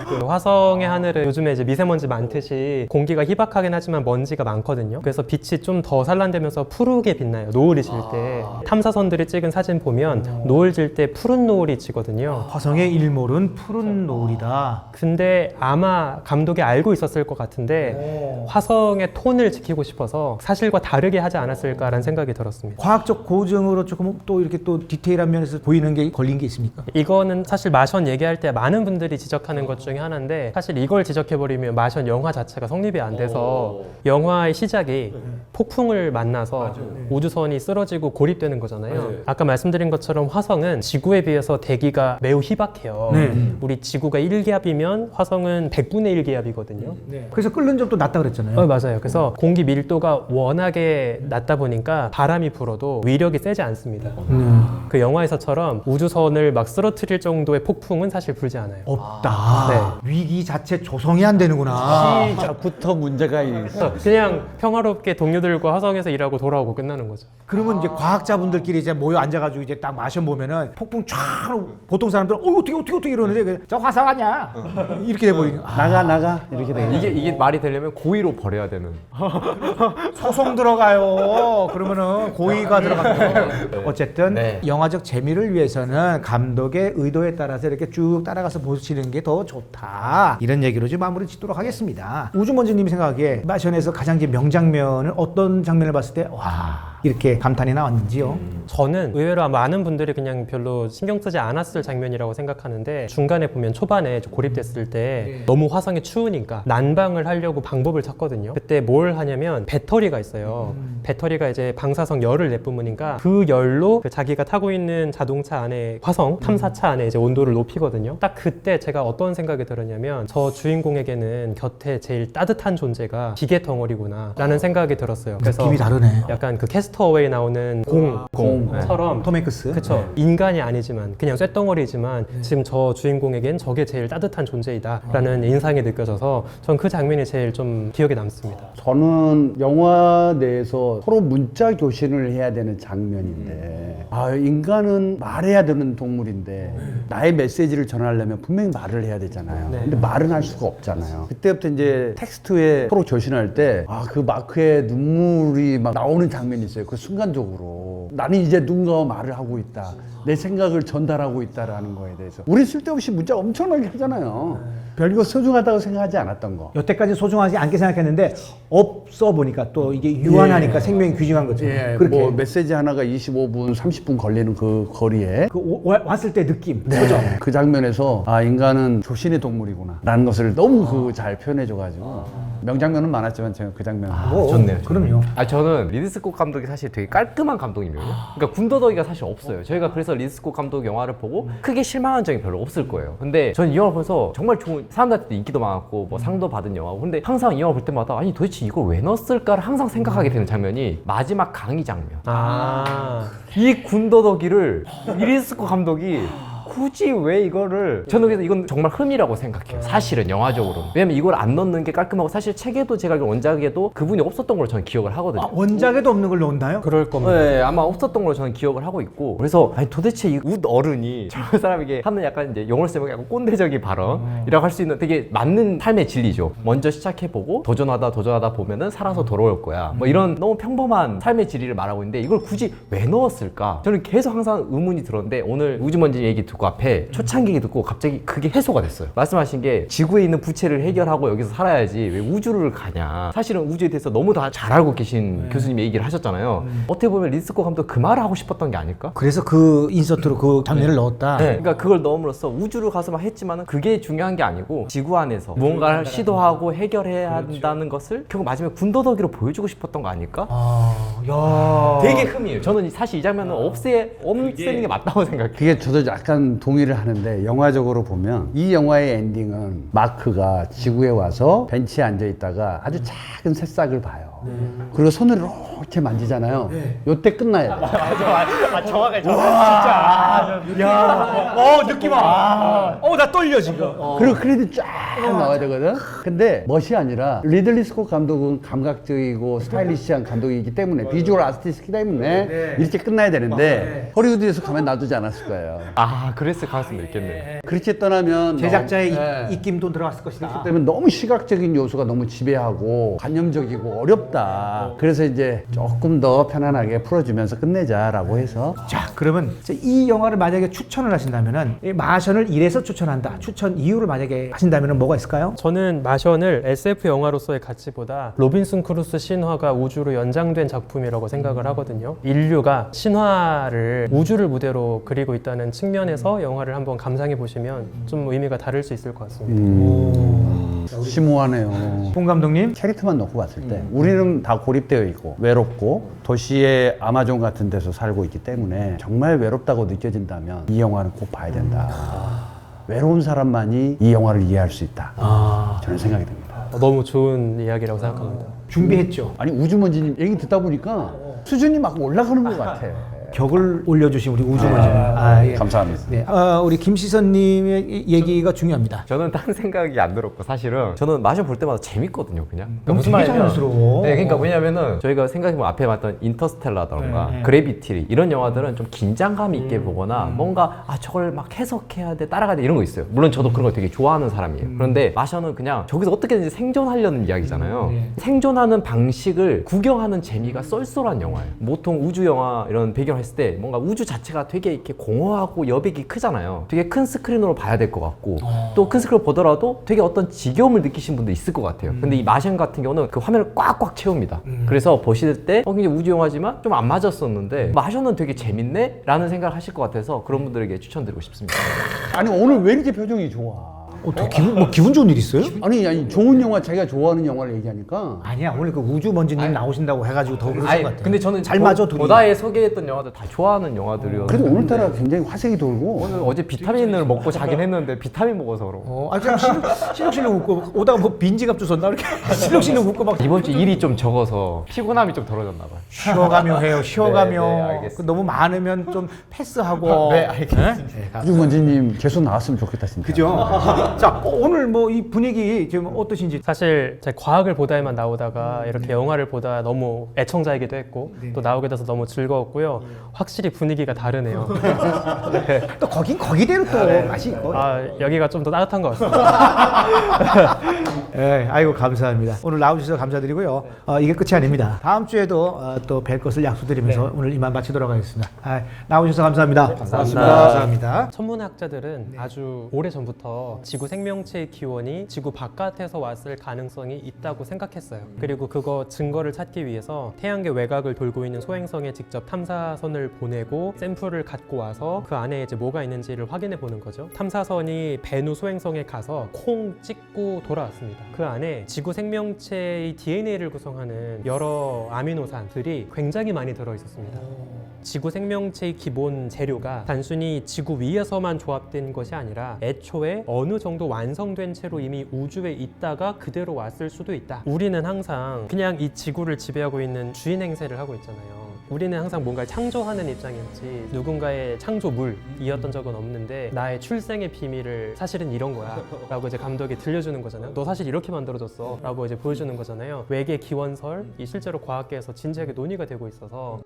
그 화성의 하늘은 요즘에 이제 미세먼지 많듯이 공기가 희박하긴 하지만 먼지가 많거든요. 그래서 빛이 좀 더 산란되면서 푸르게 빛나요. 노을이 질 때. 탐사선들이 찍은 사진 보면 노을 질 때 푸른 노을이 지거든요. 화성의 일몰은 푸른 노을이다. 근데 아마 감독이 알고 있었을 것 같은데 화성의 톤을 지키고 싶어서 사실과 다르게 하지 않았을까라는 생각이 들었습니다. 과학적 고증으로 조금 또 이렇게 또 디테일한 면에서 보이는 게 걸린 게 있습니까? 이거는 사실 마션 얘기할 때 많은 분들이 지적하는 것 중에 하나인데 사실 이걸 지적해버리면 마션 영화 자체가 성립이 안 돼서 영화의 시작이 폭풍을 만나서 우주선이 쓰러지고 고립되는 거잖아요. 아까 말씀드린 것처럼 화성은 지구에 비해서 대기가 매우 희박해요. 우리 지구가 1기압이면 화성은 100분의 1기압이거든요. 그래서 끓는 점도 낮다 그랬잖아요. 맞아요. 그래서 공기 밀도가 워낙에 낮다 보니까 바람이 불어도 위력이 세지 않습니다. 그 영화에서처럼 것처럼 우주선을 막 쓰러뜨릴 정도의 폭풍은 사실 불지 않아요. 없다. 위기 자체 조성이 안 되는구나. 시작부터 문제가 있어. 그냥 평화롭게 동료들과 화성에서 일하고 돌아오고 끝나는 거죠. 그러면 이제 과학자분들끼리 이제 모여 앉아가지고 이제 딱 마셔 보면은 폭풍 쫙 보통 사람들은 어떻게 이러는데 저 화성 아니야 이렇게 돼버리는. 나가 이렇게 돼. 이게 말이 되려면 고의로 버려야 되는. 소송 들어가요. 그러면은 고의가 들어가요. 어쨌든 네. 영화적 재미를 위해서는 감독의 의도에 따라서 이렇게 쭉 따라가서 보시는 게 더 좋다. 이런 얘기로 좀 마무리 짓도록 하겠습니다. 우주먼지님이 생각하기에 마션에서 가장 이제 명장면은 어떤 장면을 봤을 때 와 이렇게 감탄이 나왔는지요? 저는 의외로 많은 분들이 그냥 별로 신경 쓰지 않았을 장면이라고 생각하는데 중간에 보면 초반에 고립됐을 때 너무 화성이 추우니까 난방을 하려고 방법을 찾거든요. 그때 뭘 하냐면 배터리가 있어요. 배터리가 이제 방사성 열을 내뿜으니까 그 열로 그 자기가 타고 있는 자동차 안에 화성 탐사차 안에 이제 온도를 높이거든요. 딱 그때 제가 어떤 생각이 들었냐면 저 주인공에게는 곁에 제일 따뜻한 존재가 기계 덩어리구나 라는 생각이 들었어요. 그래서 느낌이 다르네. 약간 그 캐스터웨이 나오는 공처럼 톰 행크스. 그쵸. 인간이 아니지만 그냥 쇳덩어리지만 지금 저 주인공에겐 저게 제일 따뜻한 존재이다 라는 인상이 느껴져서 전 그 장면이 제일 좀 기억에 남습니다. 저는 영화 내에서 서로 문자 교신을 해야 되는 장면인데 인간은 말해야 되는 동물인데 나의 메시지를 전하려면 분명히 말을 해야 되잖아요. 근데 말은 할 수가 없잖아요. 그때부터 이제 텍스트에 서로 교신할 때 그 마크의 눈물이 막 나오는 장면이 있어요. 그 순간적으로 나는 이제 누군가와 말을 하고 있다. 내 생각을 전달하고 있다라는 거에 대해서 우리 쓸데없이 문자 엄청나게 하잖아요. 별거 소중하다고 생각하지 않았던 거. 여태까지 소중하지 않게 생각했는데 없어 보니까 또 이게 유한하니까 생명이 귀중한 거죠. 그렇게 뭐 메시지 하나가 25분, 30분 걸리는 그 거리에 왔을 때 느낌. 그죠? 그 장면에서 인간은 조신의 동물이구나 라는 것을 너무 잘 표현해줘가지고 명장면은 많았지만 제가 그 장면 좋네요. 그럼요. 저는 리드 스콧 감독이 사실 되게 깔끔한 감독님이에요. 그러니까 군더더기가 사실 없어요. 저희가 그래서 리드 스콧 감독 영화를 보고 크게 실망한 점이 별로 없을 거예요. 근데 저는 이 영화 보면서 정말 좋은 사람들한테 인기도 많았고 뭐 상도 받은 영화고 근데 항상 이 영화 볼 때마다 아니 도대체 이걸 왜 넣었을까를 항상 생각하게 되는 장면이 마지막 강의 장면. 이 군더더기를 리드 스콧 감독이 굳이 왜 이거를 저는 그래서 이건 정말 흠이라고 생각해요. 사실은 영화적으로는. 왜냐면 이걸 안 넣는 게 깔끔하고 사실 책에도 제가 알기로 원작에도 그분이 없었던 걸로 저는 기억을 하거든요. 원작에도 없는 걸 넣었나요? 그럴 겁니다. 네, 아마 없었던 걸로 저는 기억을 하고 있고 그래서 아니 도대체 이 웃 어른이 저 사람에게 하는 약간 이제 영어로 쓰면 약간 꼰대적인 발언이라고 할 수 있는 되게 맞는 삶의 진리죠. 먼저 시작해보고 도전하다 보면은 살아서 돌아올 거야. 뭐 이런 너무 평범한 삶의 진리를 말하고 있는데 이걸 굳이 왜 넣었을까? 저는 계속 항상 의문이 들었는데 오늘 우주먼지 얘기 듣고 앞에 초창기 얘기 듣고 갑자기 그게 해소가 됐어요. 말씀하신 게 지구에 있는 부채를 해결하고 여기서 살아야지 왜 우주를 가냐. 사실은 우주에 대해서 너무 다 잘 알고 계신 교수님이 얘기를 하셨잖아요. 어떻게 보면 리드 스콧 감독 그 말을 하고 싶었던 게 아닐까? 그래서 그 인서트로 그 장면을 넣었다. 네, 그러니까 그걸 넣음으로써 우주를 가서 막 했지만은 그게 중요한 게 아니고 지구 안에서 무언가를 시도하고 해결해야 한다는 것을 결국 마지막에 군더더기로 보여주고 싶었던 거 아닐까? 야. 되게 흠이에요. 저는 사실 이 장면은 없애는 게 맞다고 생각해요. 그게 저도 약간 동의를 하는데 영화적으로 보면 이 영화의 엔딩은 마크가 지구에 와서 벤치에 앉아 있다가 아주 작은 새싹을 봐요. 그리고 손을 이렇게 만지잖아요. 요때 끝나야 돼. 정확하게 진짜. 야. 느낌 와. 나 떨려 지금. 그리고 크레딧 쫙 나와야 되거든. 근데 멋이 아니라 리들리 스콧 감독은 감각적이고 스타일리시한 감독이기 때문에 비주얼 아티스트이기 때문에 이렇게 끝나야 되는데 허리우드에서 가만 놔두지 않았을 거예요. 그랬을 가능성도 있겠네요. 그렇게 떠나면 제작자의 입김도 들어갔을 것이다. 때문에 너무 시각적인 요소가 너무 지배하고 관념적이고 어렵다. 그래서 이제 조금 더 편안하게 풀어주면서 끝내자라고 해서 자, 그러면 이 영화를 만약에 추천을 하신다면은 이 마션을 이래서 추천한다. 추천 이유를 만약에 하신다면은 뭐가 있을까요? 저는 마션을 SF 영화로서의 가치보다 로빈슨 크루소 신화가 우주로 연장된 작품이라고 생각을 하거든요. 인류가 신화를 우주를 무대로 그리고 있다는 측면에서 영화를 한번 감상해 보시면 좀 의미가 다를 수 있을 것 같습니다. 심오하네요. 봉 감독님. 캐릭터만 놓고 봤을 때 우리는 다 고립되어 있고 외롭고 도시의 아마존 같은 데서 살고 있기 때문에 정말 외롭다고 느껴진다면 이 영화는 꼭 봐야 된다. 외로운 사람만이 이 영화를 이해할 수 있다. 저는 생각이 듭니다. 너무 좋은 이야기라고 생각합니다. 준비했죠. 아니 우주먼지님 얘기 듣다 보니까 수준이 막 올라가는 것 같아. 격을 올려주신 우리 우주먼지. 예. 감사합니다. 네, 우리 김시선님의 얘기가 중요합니다. 저는 딴 생각이 안 들었고 사실은 저는 마션 볼 때마다 재밌거든요 그냥. 너무 무슨 되게 말이냐면- 자연스러워. 네, 그러니까 왜냐면은 저희가 생각해보면 앞에 봤던 인터스텔라던가 그래비티 이런 영화들은 좀 긴장감 있게 보거나 뭔가 저걸 막 해석해야 돼 따라가야 돼 이런 거 있어요. 물론 저도 그런 걸 되게 좋아하는 사람이에요. 그런데 마션은 그냥 저기서 어떻게든지 생존하려는 이야기잖아요. 생존하는 방식을 구경하는 재미가 쏠쏠한 영화예요. 보통 우주 영화 이런 배경 했을 때 뭔가 우주 자체가 되게 이렇게 공허하고 여백이 크잖아요. 되게 큰 스크린으로 봐야 될 것 같고 또 큰 스크린을 보더라도 되게 어떤 지겨움을 느끼신 분도 있을 것 같아요. 근데 이 마션 같은 경우는 그 화면을 꽉꽉 채웁니다. 그래서 보실 때 굉장히 우주 영화지만 좀 안 맞았었는데 마션은 되게 재밌네? 라는 생각을 하실 것 같아서 그런 분들에게 추천드리고 싶습니다. 아니 오늘 왜 이렇게 표정이 좋아? 기분 좋은 일 있어요? 아니 좋은 영화 자기가 좋아하는 영화를 얘기하니까 아니야, 오늘 그 우주먼지님 나오신다고 해가지고 더 그러신 것 같아요. 근데 저는 잘 맞아, 둘이. 보다에 소개했던 영화들 다 좋아하는 영화들이어서 그래도 오늘따라 굉장히 화색이 돌고 오늘 어제 비타민을 먹고 자긴 했는데 비타민 먹어서 그런 그냥 실룩실룩 웃고 오다가 뭐 빈지갑 주웠나 이렇게 실룩실룩 웃고 막 이번 주 일이 좀 적어서 피곤함이 좀 덜어졌나 봐요. 쉬어가며 해요. 쉬어가며. 네, 알겠습니다. 너무 많으면 좀 패스하고. 네, 알겠습니다. 우주먼지님 계속 나왔으면 좋겠다 진짜. 그죠? 자, 오늘 뭐 이 분위기 지금 어떠신지. 사실 제가 과학을 보다에만 나오다가 이렇게 영화를 보다 너무 애청자이기도 했고 또 나오게 돼서 너무 즐거웠고요. 확실히 분위기가 다르네요. 또 거긴 거기대로 또 맛이 있고. 여기가 좀 더 따뜻한 것 같습니다. 예, 아이고 감사합니다. 오늘 나와주셔서 감사드리고요. 이게 끝이 아닙니다. 다음 주에도 또 뵐 것을 약속드리면서 오늘 이만 마치도록 하겠습니다. 나와주셔서 감사합니다. 감사합니다. 천문학자들은 아주 오래 전부터 지구 생명체의 기원이 지구 바깥에서 왔을 가능성이 있다고 생각했어요. 그리고 그거 증거를 찾기 위해서 태양계 외곽을 돌고 있는 소행성에 직접 탐사선을 보내고 샘플을 갖고 와서 그 안에 이제 뭐가 있는지를 확인해 보는 거죠. 탐사선이 베누 소행성에 가서 콩 찍고 돌아왔습니다. 그 안에 지구 생명체의 DNA를 구성하는 여러 아미노산들이 굉장히 많이 들어 있었습니다. 지구 생명체의 기본 재료가 단순히 지구 위에서만 조합된 것이 아니라 애초에 어느 정도 완성된 채로 이미 우주에 있다가 그대로 왔을 수도 있다. 우리는 항상 그냥 이 지구를 지배하고 있는 주인 행세를 하고 있잖아요. 우리는 항상 뭔가를 창조하는 입장이었지 누군가의 창조물이었던 적은 없는데 나의 출생의 비밀을 사실은 이런 거야 라고 이제 감독이 들려주는 거잖아요. 너 사실 이렇게 만들어졌어 라고 이제 보여주는 거잖아요. 외계 기원설이 실제로 과학계에서 진지하게 논의가 되고 있어서